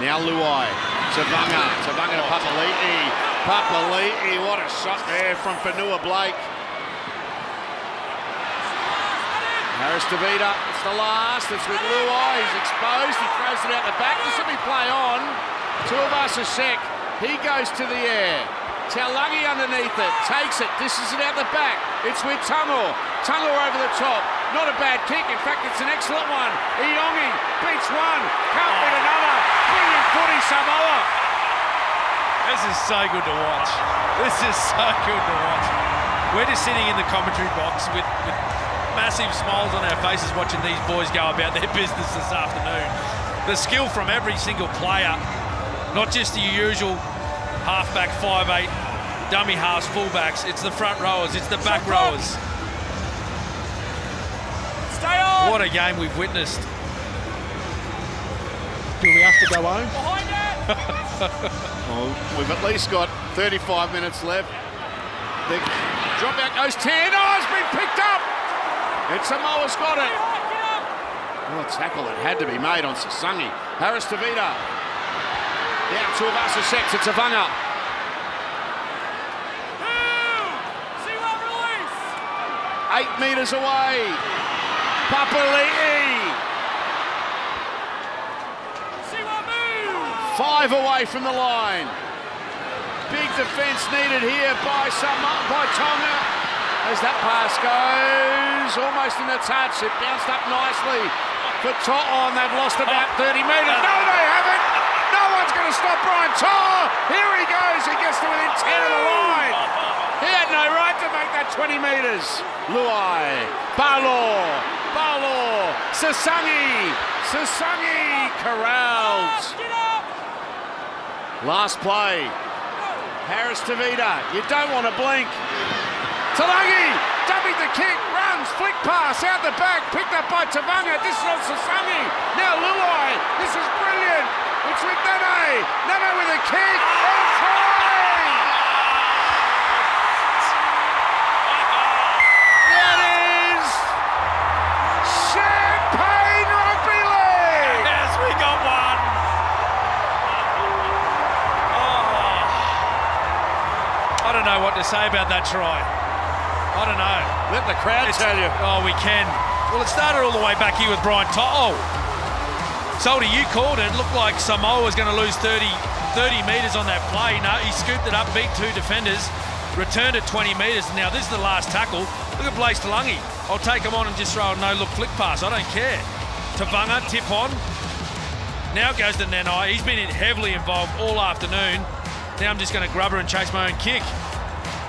Now Luai. Tavanga. Tavanga to Papali'i. Papali'i, what a shot there from Fanua Blake. Harris Tavita, it's the last. It's with Luai. He's exposed. He throws it out the back. This will be play on. 2 of us a sec. He goes to the air. Taulagi underneath it, takes it, dishes it out the back. It's with Tonga. Tonga over the top. Not a bad kick. In fact, it's an excellent one. Iongi beats one. Can't beat another. Brilliant footy, Samoa. This is so good to watch. This is so good to watch. We're just sitting in the commentary box with massive smiles on our faces watching these boys go about their business this afternoon. The skill from every single player, not just the usual halfback 5'8", dummy halves, fullbacks. It's the front rowers, it's the back rowers. Stay on! What a game we've witnessed. Do we have to go home? Behind it! Well, we've at least got 35 minutes left. The drop out goes 10. Oh, it's been picked up! And Samoa's got it. Oh, a tackle that had to be made on Sasangi. Harris Tavita. Down to Avasa Sex, it's Avanga. See what release! 8 metres away. Papali'i. See what move! 5 away from the line. Big defence needed here by Tonga. As that pass goes, almost in the touch. It bounced up nicely for Tonga. They've lost about 30 metres. No, they haven't. No one's going to stop Brian Tonga. Here he goes. He gets to within 10 of the line. He had no right to make that 20 metres. Luai, Balo, Sasangi corralled. Last play. Harris Tavita, you don't want to blink. Taulagi, dummied the kick, runs, flick pass out the back, picked up by Tavanga. This is on Sasangi. Now Luai, this is brilliant. It's with Nanai. Nanai with a kick. And try! That is Champagne Rugby League. Yes, we got one. I don't know what to say about that try. I don't know. Let the crowd tell you. Oh, we can. Well, it started all the way back here with Brian To'o. Soldy, you called it. It looked like Samoa was going to lose 30 metres on that play. No, he scooped it up, beat 2 defenders, returned it 20 metres. Now, this is the last tackle. Look at Blaze Taulagi. I'll take him on and just throw a no-look flick pass. I don't care. Tavanga, tip on. Now it goes to Nanai. He's been heavily involved all afternoon. Now I'm just going to grub her and chase my own kick.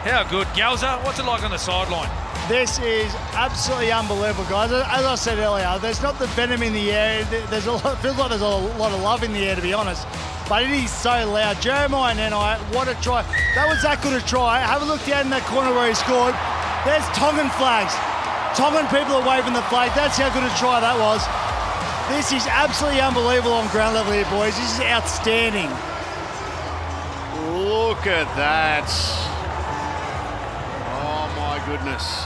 How good. Galza, what's it like on the sideline? This is absolutely unbelievable, guys. As I said earlier, there's not the venom in the air. There's a lot, feels like there's a lot of love in the air, to be honest. But it is so loud. Jeremiah Nanai, what a try. That was that good a try. Have a look down in that corner where he scored. There's Tongan flags. Tongan people are waving the flag. That's how good a try that was. This is absolutely unbelievable on ground level here, boys. This is outstanding. Look at that. Oh my goodness.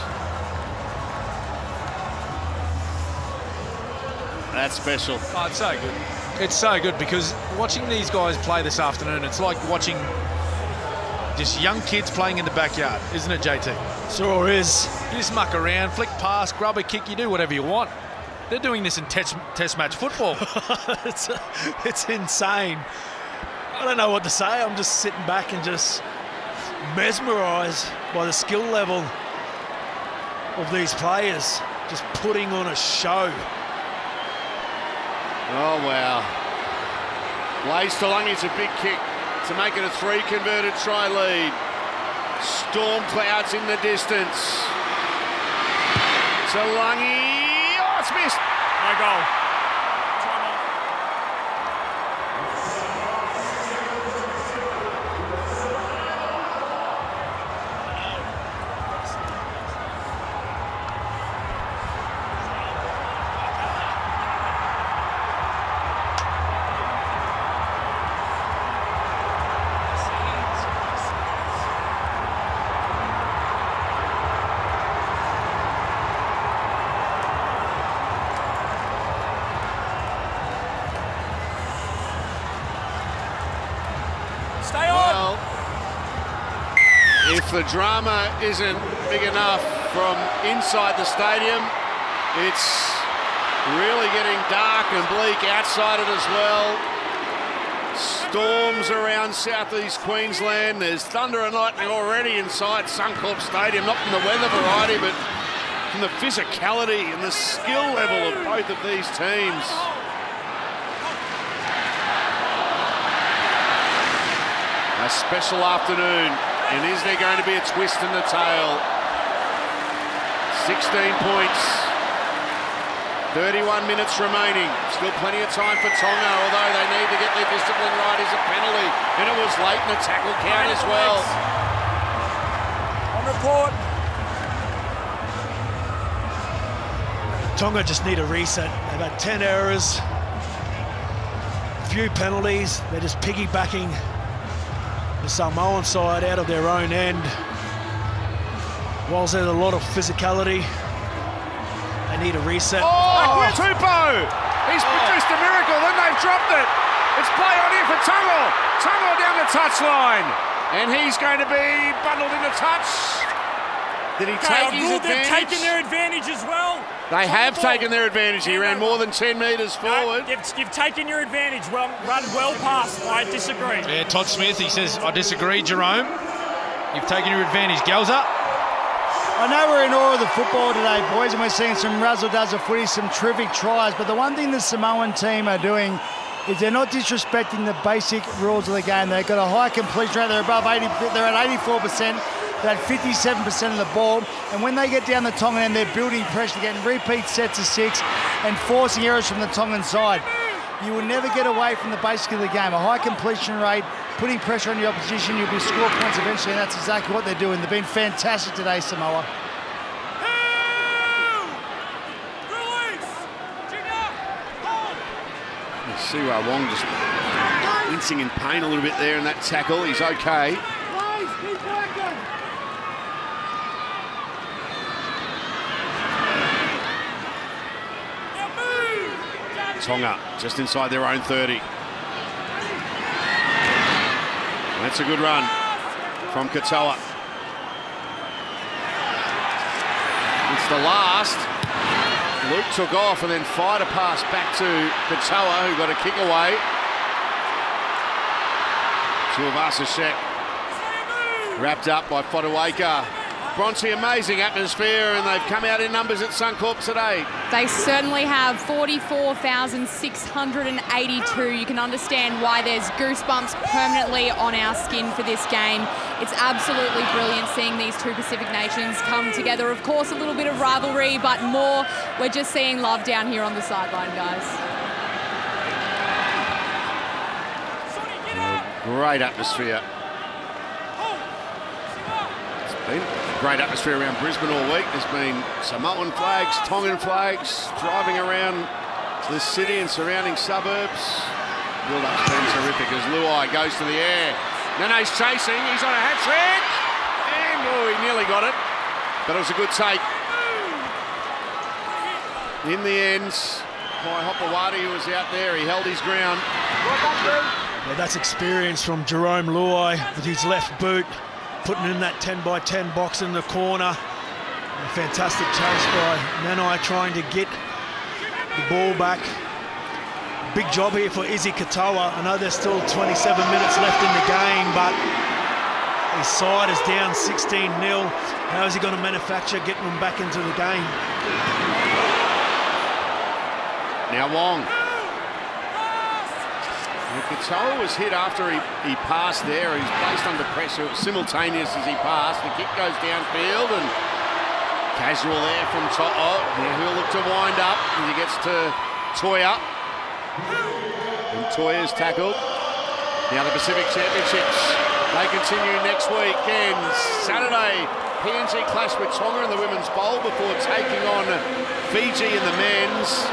That's special. Oh, it's so good. It's so good because watching these guys play this afternoon, it's like watching just young kids playing in the backyard, isn't it, JT? Sure is. You just muck around, flick pass, grub a kick, you do whatever you want. They're doing this in test match football. It's insane. I don't know what to say. I'm just sitting back and just mesmerised by the skill level of these players, just putting on a show. Oh, wow. Blaze Taulagi, a big kick to make it a 3 converted try lead. Storm clouds in the distance. Taulagi, oh, it's missed. No goal. Stay on. Well, if the drama isn't big enough from inside the stadium, it's really getting dark and bleak outside it as well. Storms around southeast Queensland. There's thunder and lightning already inside Suncorp Stadium, not from the weather variety, but from the physicality and the skill level of both of these teams. A special afternoon, and is there going to be a twist in the tail? 16 points, 31 minutes remaining. Still plenty of time for Tonga, although they need to get their discipline right. Is a penalty, and it was late in the tackle count as well. On report. Tonga just need a reset. They've had 10 errors, a few penalties. They're just piggybacking the Samoan side out of their own end. Whilst there's a lot of physicality, they need a reset. Oh, Tupou! He's produced a miracle, then they've dropped it. It's play on here for Tonga. Tonga down the touchline. And he's going to be bundled into touch. Did he take his advantage? They've taken their advantage as well. They have taken their advantage. He ran more than 10 metres forward. You've taken your advantage. Well, run well past. I disagree. Yeah, Todd Smith, he says, I disagree, Jerome. You've taken your advantage. Gelzer. I know we're in awe of the football today, boys, and we're seeing some razzle-dazzle footy, some terrific tries, but the one thing the Samoan team are doing is they're not disrespecting the basic rules of the game. They've got a high completion rate. They're above 80. They're at 84%. They're at 57% of the ball. And when they get down the Tongan end, they're building pressure, getting repeat sets of 6 and forcing errors from the Tongan side. You will never get away from the basic of the game. A high completion rate, putting pressure on your opposition, you'll be score points eventually, and that's exactly what they're doing. They've been fantastic today, Samoa. Siwa Wong just wincing in pain a little bit there in that tackle. He's okay. Tonga just inside their own 30. That's a good run from Katoa. It's the last. Luke took off and then fired a pass back to Katoa, who got a kick away. Tuivasa-Sheck wrapped up by Fotuaika. Bronte, amazing atmosphere, and they've come out in numbers at Suncorp today. They certainly have 44,682. You can understand why there's goosebumps permanently on our skin for this game. It's absolutely brilliant seeing these two Pacific nations come together. Of course, a little bit of rivalry, but more, we're just seeing love down here on the sideline, guys. Great atmosphere. It's been great atmosphere around Brisbane all week. There's been Samoan flags, Tongan flags driving around the city and surrounding suburbs. Build-up's been terrific as Luai goes to the air. Nanai's chasing, he's on a hat-trick, and he nearly got it, but it was a good take. In the end, by Hopewadi, who was out there, he held his ground. Yeah, that's experience from Jerome Luai with his left boot, putting in that 10-by-10 box in the corner. A fantastic chase by Nanai trying to get the ball back. Big job here for Izzy Katoa. I know there's still 27 minutes left in the game, but his side is down 16-0. How is he going to manufacture getting them back into the game? Now Wong. Katoa was hit after he passed there. He's placed under pressure. It was simultaneous as he passed. The kick goes downfield and casual there from To'o. He'll look to wind up as he gets to Toya. And Toya's tackled. Now the Pacific Championships. They continue next weekend. Saturday, PNG clash with Tonga in the Women's Bowl before taking on Fiji in the men's.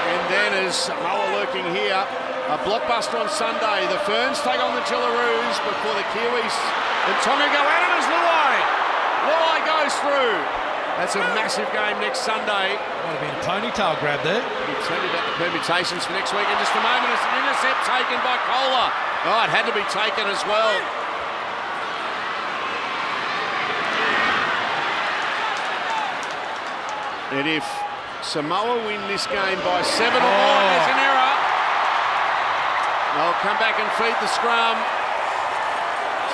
And then as Samoa lurking here, a blockbuster on Sunday. The Ferns take on the Jillaroos before the Kiwis and Tonga go at him as Luai. Luai goes through. That's a massive game next Sunday. Might have been a ponytail grab there. We'll tell you about the permutations for next week in just a moment. It's an intercept taken by Kohler. Oh, it had to be taken as well. And if Samoa win this game by 7 or more, there's an error. Well, come back and feed the scrum.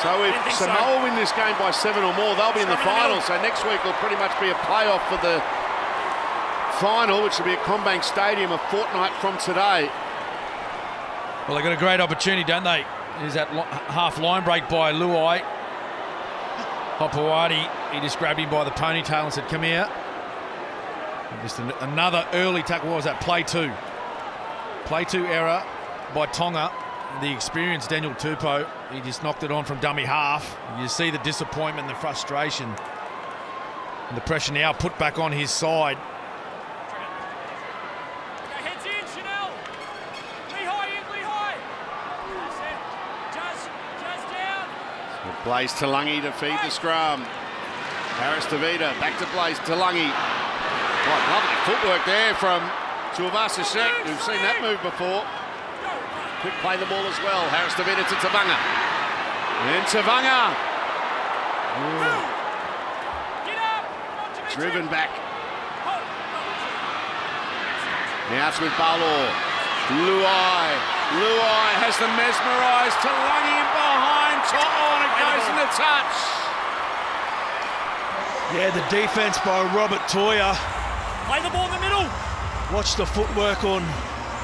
So if Samoa win this game by 7 or more, they'll be in the final. So next week will pretty much be a playoff for the final, which will be at Combank Stadium a fortnight from today. Well, they've got a great opportunity, don't they? There's that half line break by Luai. Hopewadi, he just grabbed him by the ponytail and said, come here. And just another early tackle. What was that? Play 2. Play 2 error by Tonga. The experienced Daniel Tupou, he just knocked it on from dummy half. You see the disappointment and the frustration. And the pressure now put back on his side. Heads in, Chanel. Lehigh in, Lehigh. Just down. Blaze Talangi to feed the scrum. Harris Tavita, back to Blaze Talangi. Right, lovely footwork there from Tuivasa-Sheck. We've seen that move before. Quick play the ball as well. Harris Tavita to Tavanga. And Tavanga. Get up. Driven back. Now it's with Balor. Luai has them mesmerised. Talangi in behind. To'o, and it goes in the touch. Yeah, the defence by Robert Toya. Play the ball in the middle. Watch the footwork on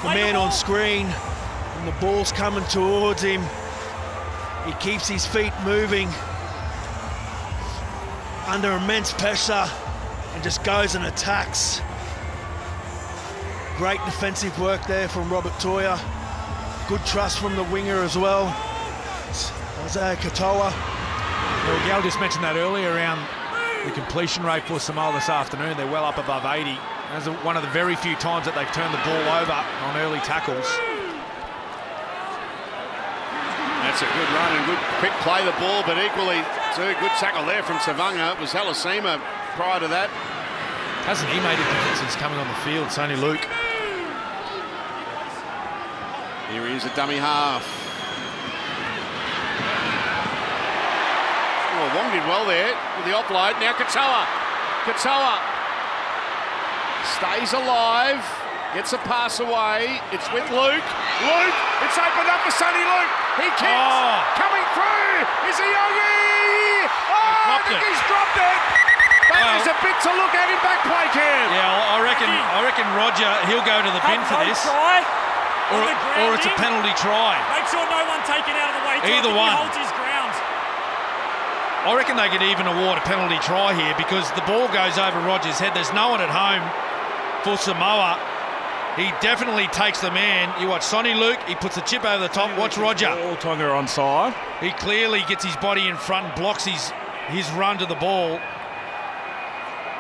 the man on screen. And the ball's coming towards him. He keeps his feet moving under immense pressure and just goes and attacks. Great defensive work there from Robert Toya. Good trust from the winger as well. Isaiah Katoa. Well, Gal just mentioned that earlier around the completion rate for Samoa this afternoon. They're well up above 80. That's one of the very few times that they've turned the ball over on early tackles. That's a good run and good quick play the ball, but equally too good tackle there from Tavanga. It was Halasima prior to that. Hasn't he made a difference since coming on the field? It's only Luke. Here he is at dummy half. Oh, Wong did well there with the offload. Now Katoa stays alive. Gets a pass away. It's with Luke. It's opened up for Sonny Luke. He kicks. Coming through. Is he Yogi? I think he's dropped it. But there's a bit to look at in back play, Cam. Yeah, I reckon Roger, he'll go to the bin for this. Or it's a penalty try. Make sure no one take it out of the way. Either one. He holds his ground. I reckon they could even award a penalty try here because the ball goes over Roger's head. There's no one at home for Samoa. He definitely takes the man. You watch Sonny Luke, he puts the chip over the top. Watch Roger. All Tonga onside. He clearly gets his body in front and blocks his run to the ball.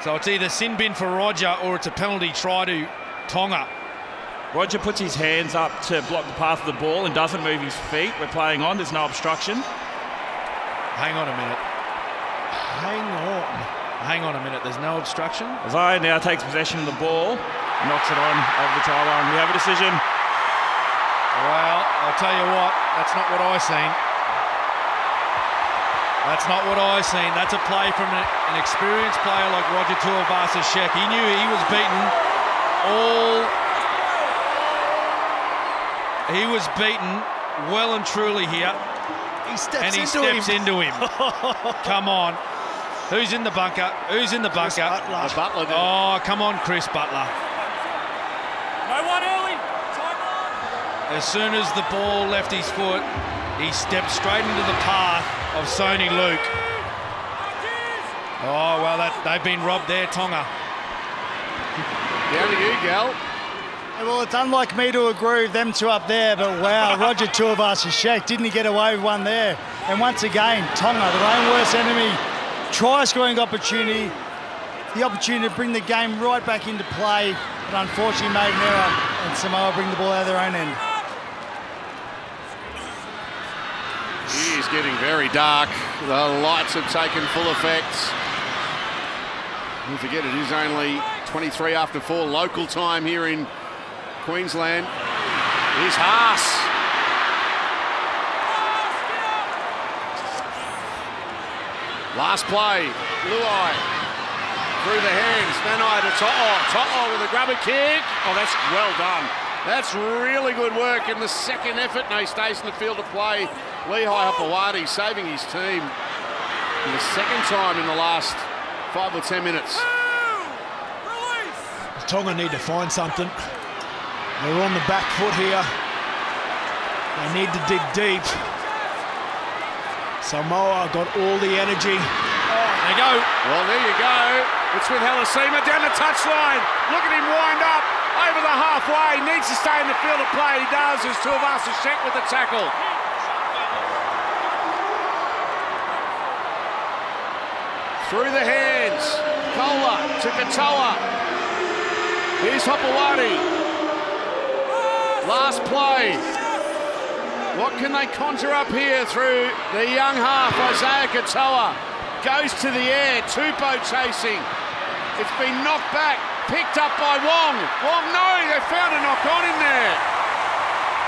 So it's either sin bin for Roger or it's a penalty try to Tonga. Roger puts his hands up to block the path of the ball and doesn't move his feet. We're playing on. There's no obstruction. Hang on a minute. There's no obstruction. Zai now takes possession of the ball, knocks it on over the try line. We have a decision. Well, I'll tell you what, that's not what I seen. That's a play from an experienced player like Roger Tuivasa-Sheck. He knew he was beaten He was beaten well and truly here. He steps into him. Come on. Who's in the bunker? Chris Butler. The Butler did. Oh, come on, Chris Butler. No one early. Timeline. As soon as the ball left his foot, he stepped straight into the path of Sonny Luke. Oh, well, they've been robbed there, Tonga. Down to you, Gal. Well, it's unlike me to agree with them two up there, but wow, Roger Tuivasa-Sheck, didn't he get away with one there? And once again, Tonga, their own worst enemy, try-scoring opportunity, the opportunity to bring the game right back into play, but unfortunately made an error, and Samoa bring the ball out of their own end. It is getting very dark. The lights have taken full effect. Don't forget, it is only 23 after 4 local time here in Queensland. Here's Haas. Last play, Luai through the hands. Nanai to To'o. To'o with a grubber kick. Oh, that's well done. That's really good work in the second effort. No, he stays in the field to play. Lehigh Hopewadi saving his team for the second time in the last 5 or 10 minutes. Tonga need to find something. They're on the back foot here. They need to dig deep. Samoa got all the energy. There you go. Well, there you go. It's with Helasima down the touchline. Look at him wind up over the halfway. Needs to stay in the field of play. He does as Tuivasa-Sheck with the tackle. Through the hands. Kola to Katoa. Here's Hopewadi. Last play. What can they conjure up here through the young half? Isaiah Katoa goes to the air. Tupou chasing. It's been knocked back. Picked up by Wong. Wong, no, they found a knock on in there.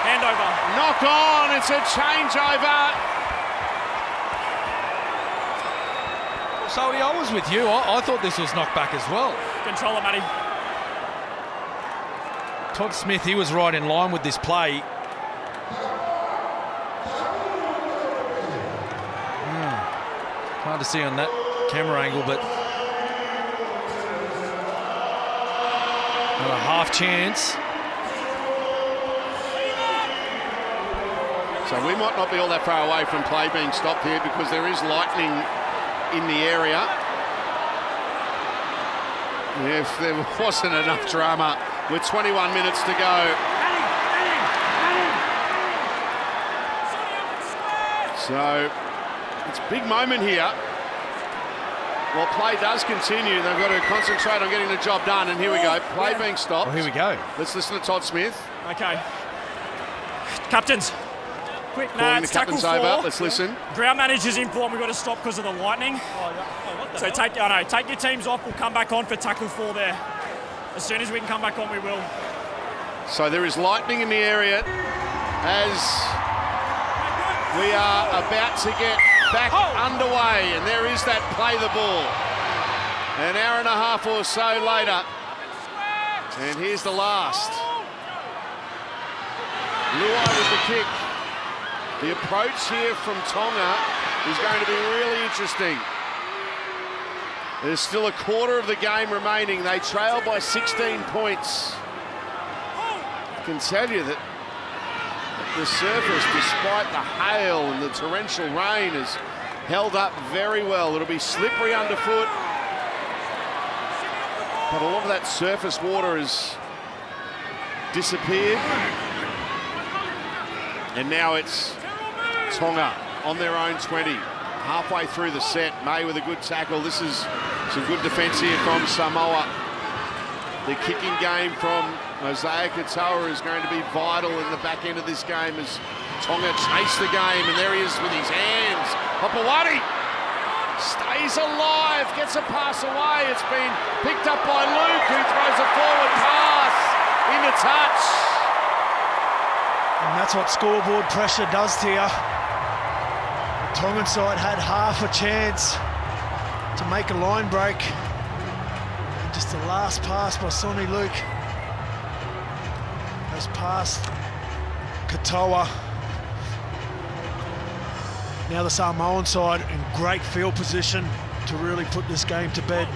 Handover. Knock on, it's a changeover. Salty, I was with you. I thought this was knocked back as well. Control it, Matty. Todd Smith, he was right in line with this play. Hard to see on that camera angle, but another half chance. So we might not be all that far away from play being stopped here because there is lightning in the area. If there wasn't enough drama with 21 minutes to go. So it's a big moment here. Well, play does continue. They've got to concentrate on getting the job done. And here we go. Play being stopped. Well, here we go. Let's listen to Todd Smith. Okay. Captains. Quick, Calling the captains over. Let's listen. Ground manager's in form. We've got to stop because of the lightning. So take your teams off. We'll come back on for tackle 4 there. As soon as we can come back on, we will. So there is lightning in the area as we are about to get back underway, and there is that play the ball. An hour and a half or so later, and here's the last. Luai with the kick. The approach here from Tonga is going to be really interesting. There's still a quarter of the game remaining. They trail by 16 points. I can tell you that the surface, despite the hail and the torrential rain, has held up very well. It'll be slippery underfoot, but a lot of that surface water has disappeared. And now it's Tonga on their own 20. Halfway through the set, May with a good tackle. This is some good defence here from Samoa. The kicking game from Isaiah Katoa is going to be vital in the back end of this game as Tonga chase the game, and there he is with his hands. Hopewadi stays alive, gets a pass away. It's been picked up by Luke, who throws a forward pass into touch. And that's what scoreboard pressure does to you. The Tongan side had half a chance to make a line break. And just the last pass by Sonny Luke has passed Katoa. Now the Samoan side in great field position to really put this game to bed.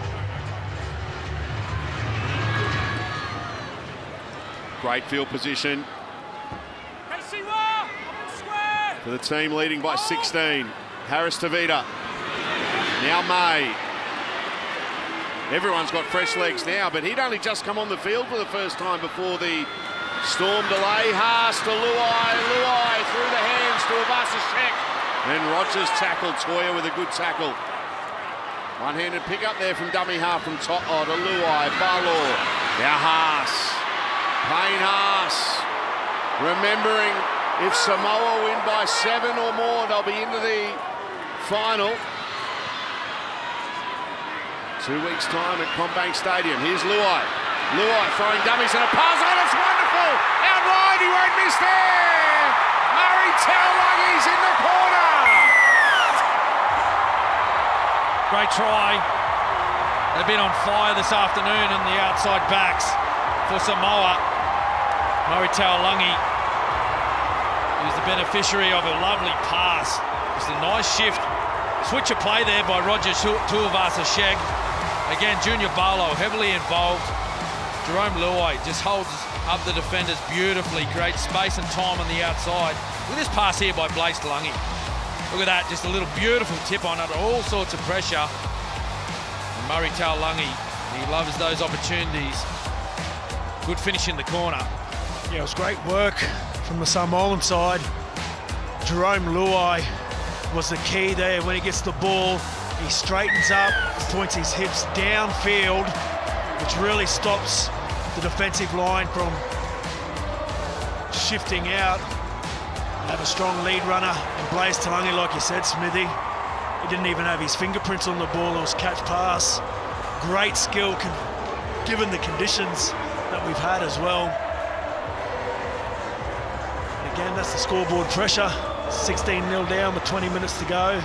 Great field position for the team leading by 16. Harris Tavita. Now May. Everyone's got fresh legs now, but he'd only just come on the field for the first time before the storm delay. Haas to Luai. Luai through the hands to Tuivasa-Sheck. And Rogers tackled Toya with a good tackle. One-handed pick up there from dummy half from To'o to Luai. Balor. Now Haas. Payne Haas. Remembering if Samoa win by 7 or more, they'll be into the final. 2 weeks' time at Combank Stadium. Here's Luai. Luai throwing dummies and a pass. Oh, that's wonderful! Out wide, he won't miss there! Murray Taulungi's in the corner! Great try. They've been on fire this afternoon on the outside backs for Samoa. Murray Taulagi is the beneficiary of a lovely pass. It's a nice shift. Switch of play there by Roger Tuivasa-Sheck. Again, Junior Barlow heavily involved. Jerome Luai just holds up the defenders beautifully, creates space and time on the outside. Look at this pass here by Blaise Taulagi. Look at that, just a little beautiful tip on under all sorts of pressure. And Murray Taulagi, he loves those opportunities. Good finish in the corner. Yeah, it was great work from the Samoan side. Jerome Luai was the key there. When he gets the ball, he straightens up, points his hips downfield, which really stops the defensive line from shifting out. Have a strong lead runner, and Blaise Taulagi, like you said, Smithy, he didn't even have his fingerprints on the ball. It was catch pass. Great skill given the conditions that we've had as well. Again, that's the scoreboard pressure. 16-0 down with 20 minutes to go.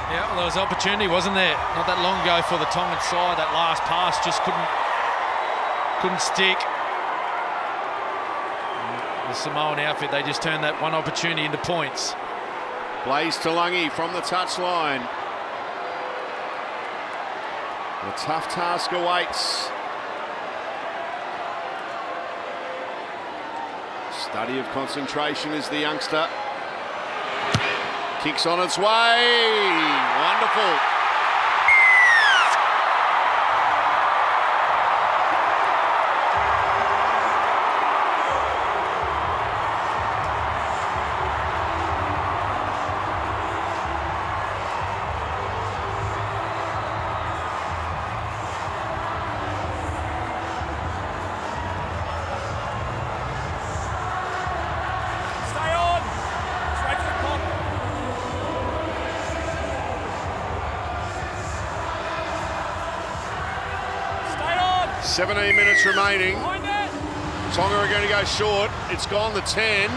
Yeah, well, there was opportunity, wasn't there? Not that long ago for the Tongan side. That last pass just couldn't stick. The Samoan outfit, they just turned that one opportunity into points. Blaise Taulagi from the touchline. The tough task awaits. Study of concentration is the youngster. Kicks on its way. Wonderful. Stay on. Straight for the pop. 17 minutes remaining. Behind it. Tonga are going to go short. It's gone the 10.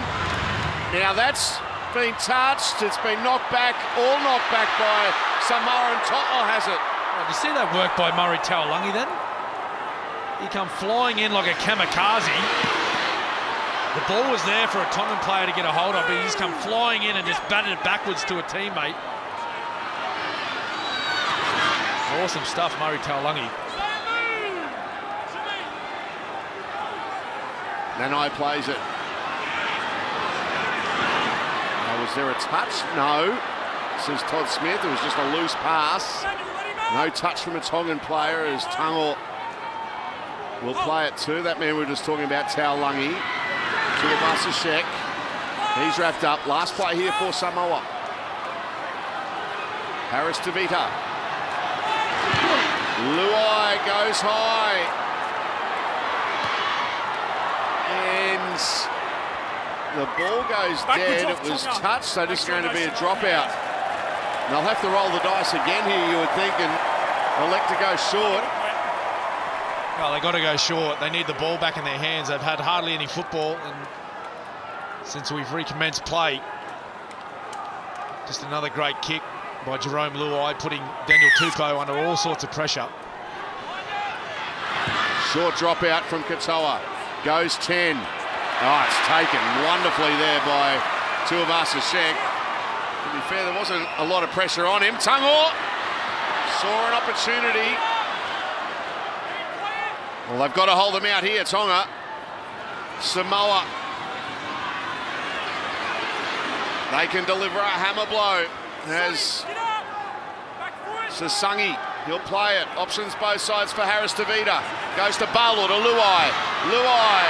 Now that's been touched. It's been knocked back, all knocked back by Samoa, and Toto has it. Oh, did you see that work by Murray Taulagi then? He come flying in like a kamikaze. The ball was there for a Tongan player to get a hold of, but he just come flying in and just batted it backwards to a teammate. Awesome stuff, Murray Taulagi. Nanai plays it. Now, was there a touch? No. Says Todd Smith. It was just a loose pass. No touch from a Tongan player as Tonga will play it too. That man we were just talking about, Taulagi. Tuivasa-Sheck. He's wrapped up. Last play here for Samoa. Harris Tavita. Luai goes high. And the ball goes dead. It was touched, so just going to be a dropout. And they'll have to roll the dice again here, you would think, and elect to go short. Well, they got to go short. They need the ball back in their hands. They've had hardly any football since we've recommenced play. Just another great kick by Jerome Luai, putting Daniel Tupou under all sorts of pressure. Short dropout from Katoa. Goes 10. Oh, it's taken wonderfully there by Tuivasa-Sheck. To be fair, there wasn't a lot of pressure on him. Tonga saw an opportunity. Well, they've got to hold them out here, Tonga. Samoa. They can deliver a hammer blow as Sasangi. He'll play it. Options both sides for Harris Tavita. Goes to Barlow to Luai. Luai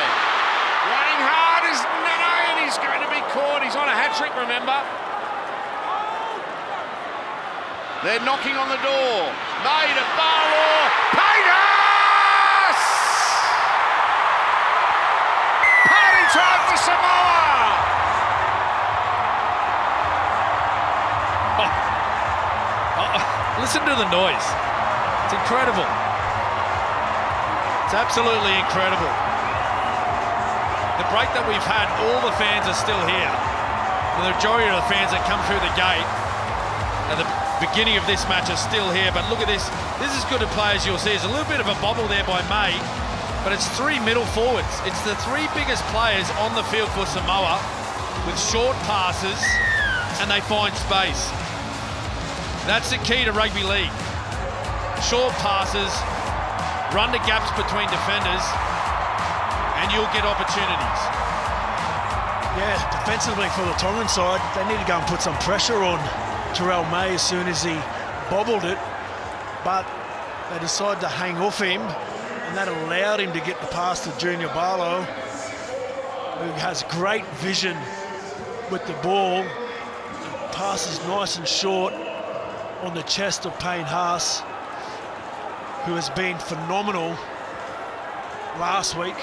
running hard is Nanai, and he's going to be caught. He's on a hat trick, remember. They're knocking on the door. Made at Barlow. Paytas! Party time for Samoa! Listen to the noise. It's incredible. It's absolutely incredible. The break that we've had, all the fans are still here. The majority of the fans that come through the gate at the beginning of this match are still here. But look at this. This is good to play, as you'll see. There's a little bit of a bobble there by May. but it's 3 middle forwards. It's the 3 biggest players on the field for Samoa with short passes, and they find space. That's the key to rugby league. Short passes, run the gaps between defenders, and you'll get opportunities. Yeah, defensively for the Tongan side, they need to go and put some pressure on Terrell May as soon as he bobbled it, but they decided to hang off him, and that allowed him to get the pass to Junior Barlow, who has great vision with the ball, and passes nice and short on the chest of Payne Haas, who has been phenomenal last week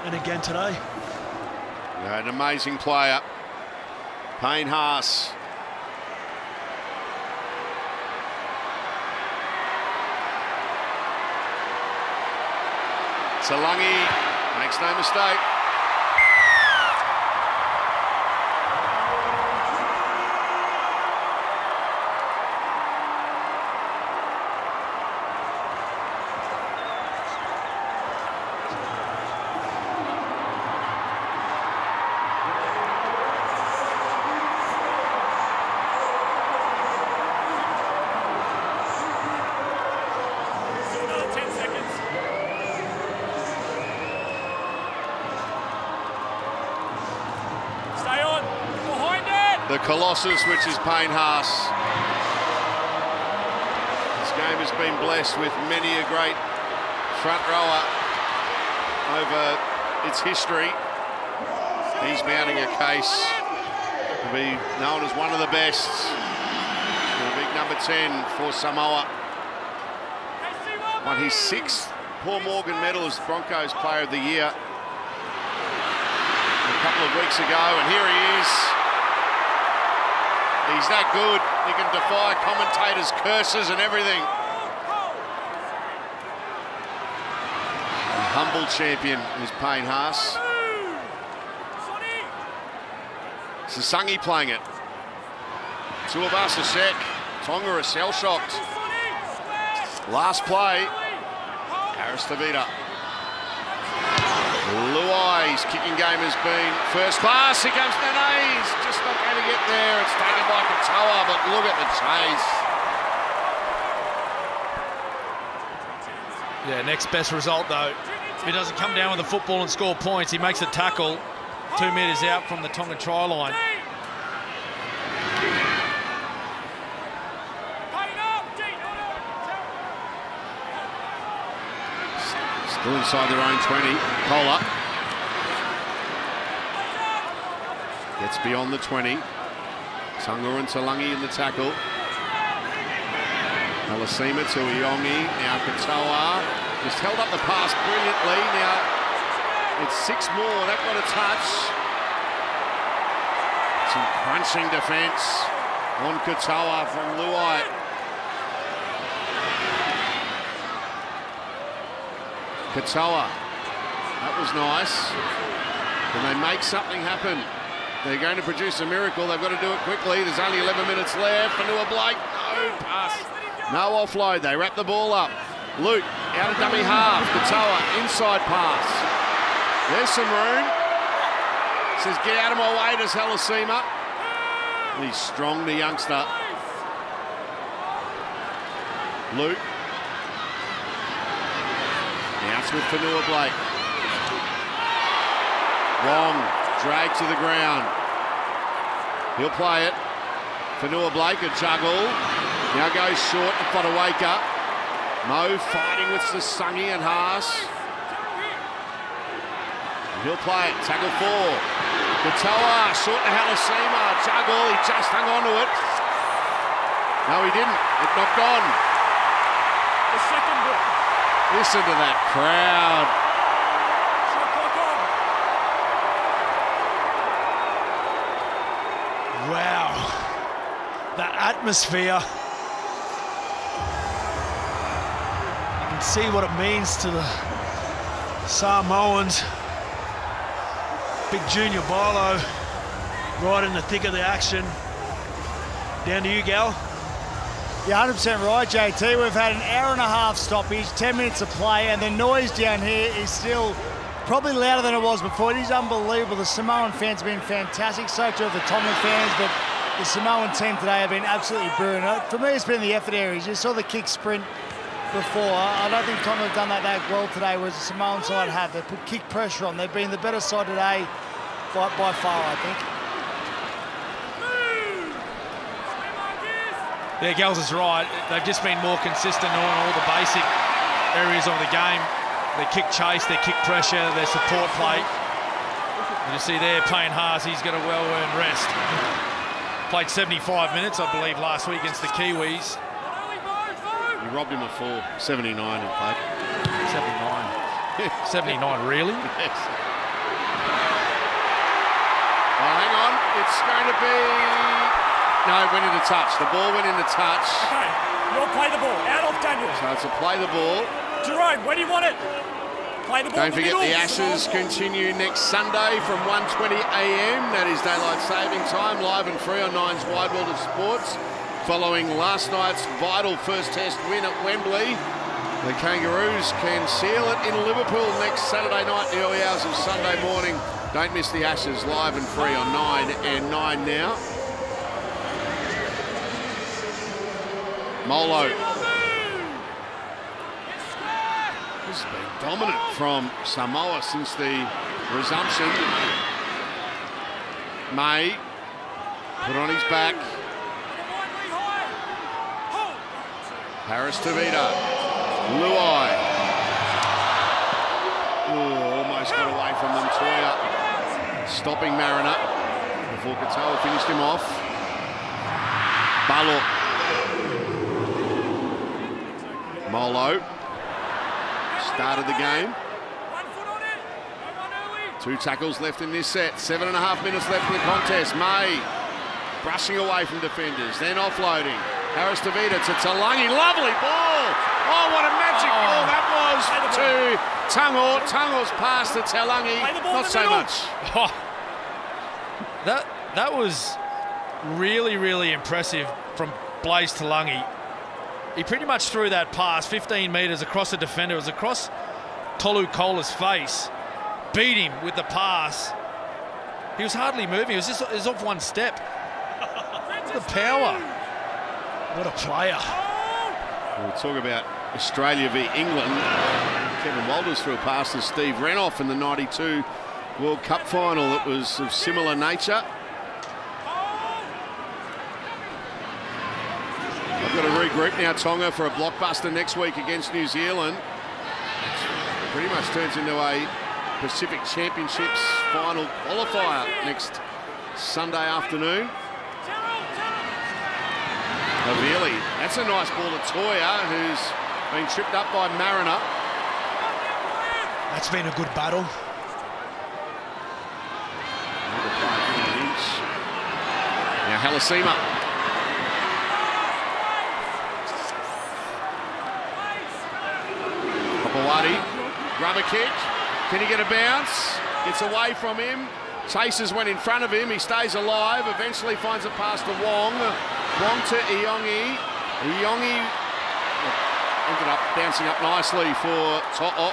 and again today. Yeah, an amazing player, Payne Haas. Talangi makes no mistake. The Colossus, which is Payne Haas. This game has been blessed with many a great front rower over its history. He's mounting a case to be known as one of the best. The big number 10 for Samoa. Won his 6th Paul Morgan medal as Broncos Player of the Year a couple of weeks ago, and here he is. He's that good, he can defy commentators' curses and everything. A humble champion is Payne Haas. Sasangi playing it. Tuivasa Sek. Tonga are shell-shocked. Last play, Aristevita. Luai's kicking game has been first class. Here comes Nanai. He's just not going to get there. It's taken by Katoa, but look at the chase. Yeah, next best result though. If he doesn't come down with the football and score points, he makes a tackle 2 metres out from the Tonga try line. Still inside their own 20. Kohler gets beyond the 20. Tunga and Talangi in the tackle. Alasima to Iongi. Now Katoa just held up the pass brilliantly. Now it's 6 more. That got a touch. Some crunching defence on Katoa from Luai. Katoa, that was nice. Can they make something happen? They're going to produce a miracle. They've got to do it quickly. There's only 11 minutes left. Fanua Blake, no pass. No offload. They wrap the ball up. Luke, out of dummy half. Katoa, inside pass. There's some room. Says, get out of my way, does Halasima. He's strong, the youngster. Luke. Now it's with Fanua Blake. Wong, drag to the ground. He'll play it. Fanua Blake, a juggle. Now goes short to Fotuaika. Mo fighting with Sasangi and Haas. He'll play it, tackle 4. Katoa, short to Halasima. Juggle, he just hung on to it. No, he didn't. It knocked on. The second ball. Listen to that crowd. Wow, that atmosphere. You can see what it means to the Samoans. Big Junior Barlow right in the thick of the action. Down to you, Gal. You're 100% right, JT. We've had an hour and a half stoppage, 10 minutes of play, and the noise down here is still probably louder than it was before. It is unbelievable. The Samoan fans have been fantastic, so too have the Tonga fans, but the Samoan team today have been absolutely brilliant. For me, it's been the effort areas. You saw the kick sprint before. I don't think Tonga have done that well today, whereas the Samoan side have. They put kick pressure on. They've been the better side today by far, I think. Yeah, Gals is right. They've just been more consistent on all the basic areas of the game. Their kick chase, their kick pressure, their support play. You see there, Payne Haas, he's got a well-earned rest. Played 75 minutes, I believe, last week against the Kiwis. You robbed him of 79 he played. 79. 79, really? Yes. Oh, hang on. It's going to be... No, it went into touch. The ball went into touch. Okay, you'll play the ball. Out off Daniel. So it's a play the ball. Jerome, where do you want it? Play the ball. Don't forget the Ashes continue next Sunday from 1:20 a.m. That is daylight saving time, live and free on Nine's Wide World of Sports. Following last night's vital first test win at Wembley, the Kangaroos can seal it in Liverpool next Saturday night, the early hours of Sunday morning. Don't miss the Ashes live and free on 9 and 9 now. Molo. This has been dominant from Samoa since the resumption. May put on his back. Harris Tavita. Luai. Almost got away from them. Toya stopping Mariner before Katoa finished him off. Balo. Molo started the game. 2 tackles left in this set. 7.5 minutes left in the contest. May brushing away from defenders, then offloading. Harris Tavita to Talangi. Lovely ball. Oh, what a magic ball that was to Tungo. Tungo's pass to Talangi. Not so much. Oh, that was really, really impressive from Blaze Talangi. He pretty much threw that pass 15 metres across the defender. It was across Tolu Kola's face. Beat him with the pass. He was hardly moving. It was off one step. The power. What a player. We'll talk about Australia v England. Kevin Walters threw a pass to Steve Renouf in the 92 World Cup final that was of similar nature. I've got to regroup now, Tonga, for a blockbuster next week against New Zealand. It pretty much turns into a Pacific Championships final qualifier next Sunday afternoon. Havili, that's a nice ball to Toya, who's been tripped up by Mariner. That's been a good battle. Now Halasima. Papawati, rubber kick. Can he get a bounce? Gets away from him. Chasers went in front of him. He stays alive. Eventually finds a pass to Wong. Wong to Iongi. Iongi ended up bouncing up nicely for To'o.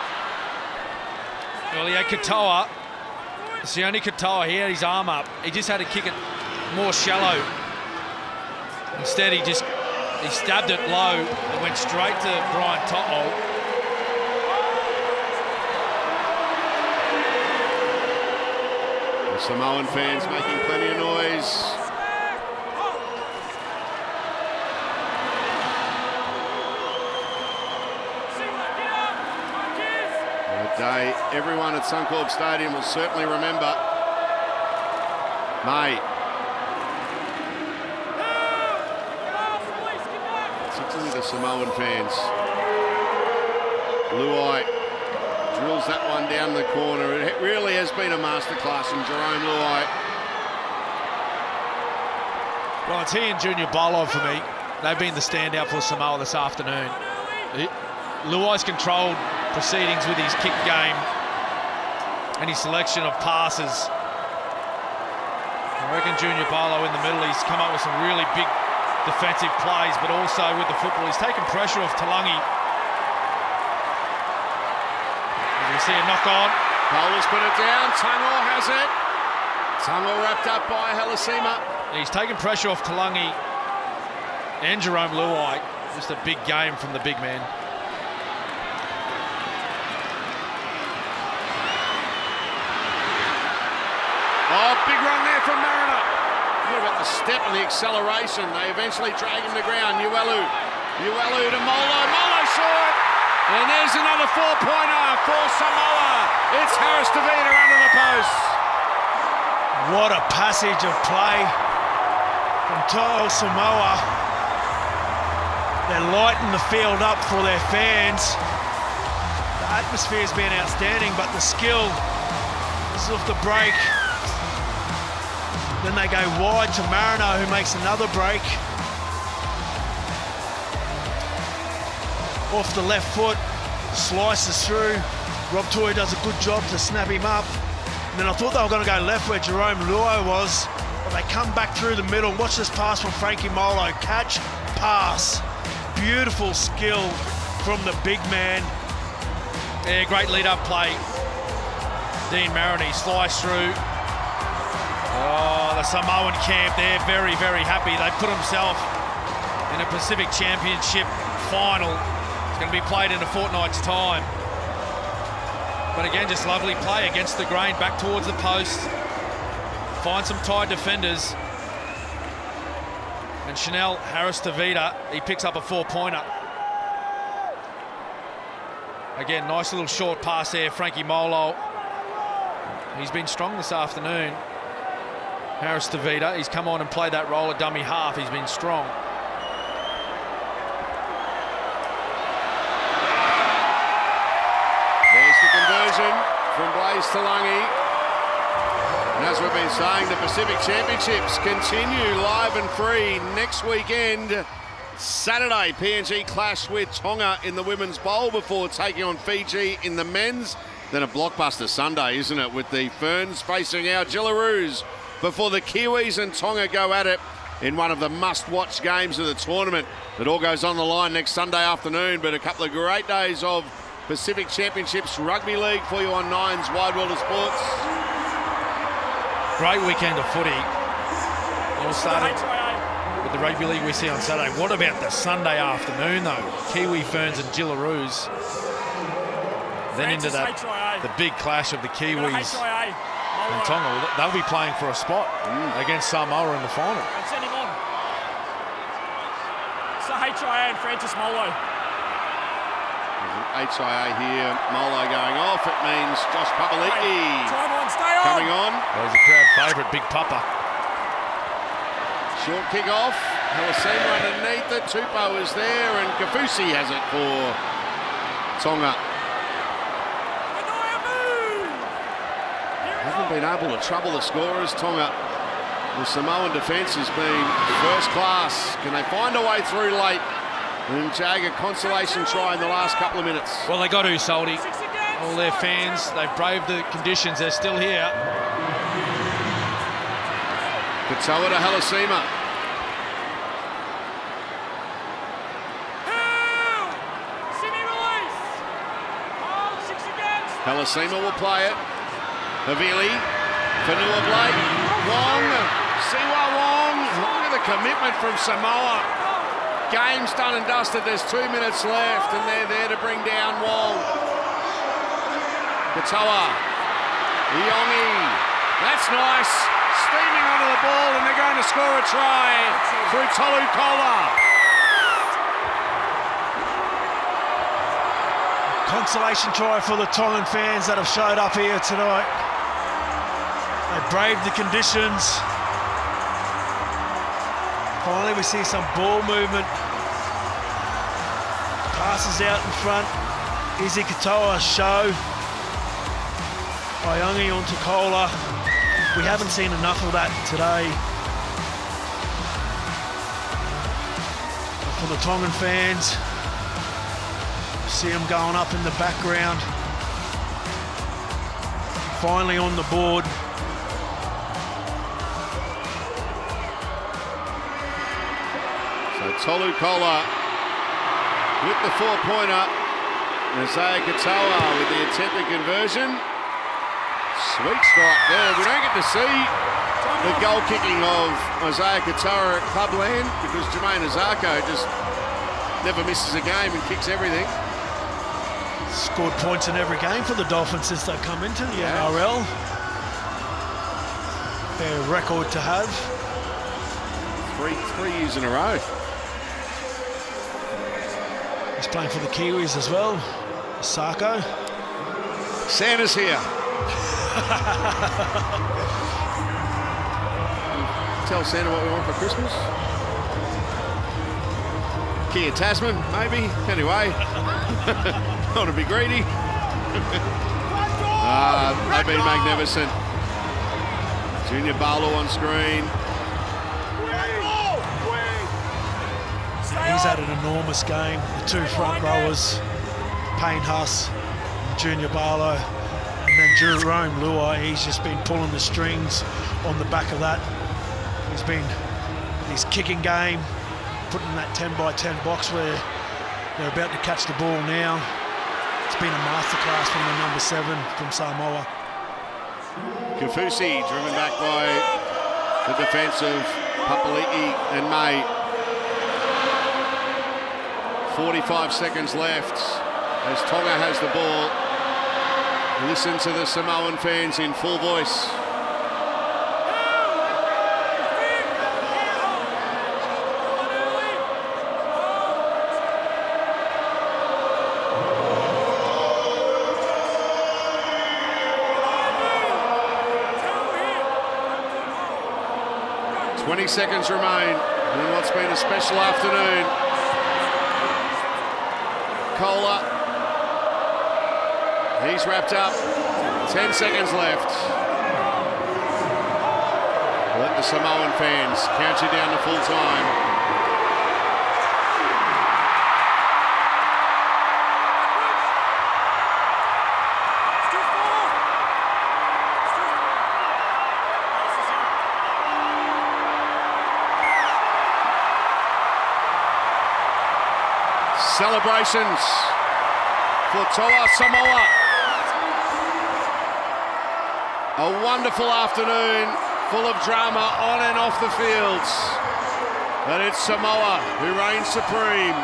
Well, he had Katoa. Sione Katoa, he had his arm up. He just had to kick it more shallow. Instead, he stabbed it low and went straight to Brian To'o. The Samoan fans making plenty of noise. A day everyone at Suncorp Stadium will certainly remember. May. Particularly the Samoan fans. Luai drills that one down the corner. It really has been a masterclass from Jerome Luai. Well, it's he and Junior Bolov for me. They've been the standout for Samoa this afternoon. Luai's controlled proceedings with his kick game and his selection of passes. I reckon Junior Barlow in the middle, he's come up with some really big defensive plays, but also with the football. He's taken pressure off Talangi. As we see a knock on. Bowler's put it down. Tonga has it. Tonga wrapped up by Halasima. He's taken pressure off Talangi and Jerome Luai. Just a big game from the big man. Oh, big run there from Mariner. What about the step and the acceleration? They eventually drag him to ground. Uelu to Molo. Molo short. And there's another 4-pointer for Samoa. It's Harris Davida under the post. What a passage of play from To'o Samoa. They're lighting the field up for their fans. The atmosphere's been outstanding, but the skill is off the break. Then they go wide to Mariner, who makes another break. Off the left foot, slices through. Rob Toy does a good job to snap him up. And then I thought they were going to go left where Jerome Luai was, but they come back through the middle. Watch this pass from Frankie Molo. Catch, pass. Beautiful skill from the big man. Yeah, great lead-up play. Dean Maroney sliced through. Oh, the Samoan camp, they're very, very happy. They put themselves in a Pacific Championship final. It's going to be played in a fortnight's time. But again, just lovely play against the grain, back towards the post. Find some tight defenders. And Chanel Harris Davida, he picks up a 4-pointer. Again, nice little short pass there, Frankie Molo. He's been strong this afternoon. Harris Davida, he's come on and played that role at dummy half. He's been strong. There's the conversion from Blaze Talangi. And as we've been saying, the Pacific Championships continue live and free next weekend. Saturday, PNG clash with Tonga in the Women's Bowl before taking on Fiji in the men's. Then a blockbuster Sunday, isn't it, with the Ferns facing our Jillaroos before the Kiwis and Tonga go at it in one of the must-watch games of the tournament. It all goes on the line next Sunday afternoon, but a couple of great days of Pacific Championships Rugby League for you on Nine's Wide World of Sports. Great weekend of footy. All started with the Rugby League we see on Saturday. What about the Sunday afternoon, though? Kiwi Ferns and Jillaroos. Then into the big clash of the Kiwis and Tonga. They'll be playing for a spot against Samoa in the final. Send him on. So HIA and Francis Molo. HIA here, Molo going off. It means Josh Papali'i coming on. Well, he's a crowd favourite, Big Papa. Short kick off. Halasima underneath it. Tupou is there, and Kafusi has it for Tonga. Haven't been able to trouble the scorers, Tonga. The Samoan defence has been first class. Can they find a way through late and jag a consolation try in the last couple of minutes? Well, they got to, Soldy. All their fans, they've braved the conditions. They're still here. Katoa to Halasima. Halasima will play it. Havili, Fanua Blake, Wong, Siwa Wong. Look at the commitment from Samoa. Game's done and dusted. There's 2 minutes left, and they're there to bring down Wong. Katoa, Iongi. That's nice. Steaming onto the ball, and they're going to score a try through Tolu Kola. Consolation try for the Tongan fans that have showed up here tonight. They braved the conditions. Finally, we see some ball movement. Passes out in front. Izzy Katoa show. Iongi onto Kola. We haven't seen enough of that today. For the Tongan fans, see them going up in the background. Finally on the board. Tolukola with the 4-pointer. Isaiah Katoa with the attempted conversion. Sweet strike there. We don't get to see the goal kicking of Isaiah Katoa at Clubland because Jermaine Azarko just never misses a game and kicks everything. Scored points in every game for the Dolphins since they've come into the NRL. Fair record to have. Three years in a row. He's playing for the Kiwis as well. Sarko. Santa's here. Tell Santa what we want for Christmas. Kia Tasman, maybe. Anyway, not want to be greedy. They've been magnificent. Junior Barlow on screen. He's had an enormous game. The two front rowers, Payne Huss and Junior Barlow. And then Jerome Luai, he's just been pulling the strings on the back of that. He's been his kicking game, putting that 10-by-10 box where they're about to catch the ball now. It's been a masterclass from the number 7 from Samoa. Kafusi driven back by the defence of Papali'i and May. 45 seconds left as Tonga has the ball. Listen to the Samoan fans in full voice. "20 seconds remain in what's been a special afternoon. Kola, he's wrapped up. 10 seconds left. Let the Samoan fans count you down to full time. Celebrations for Toa Samoa. A wonderful afternoon full of drama on and off the fields. And it's Samoa who reigns supreme.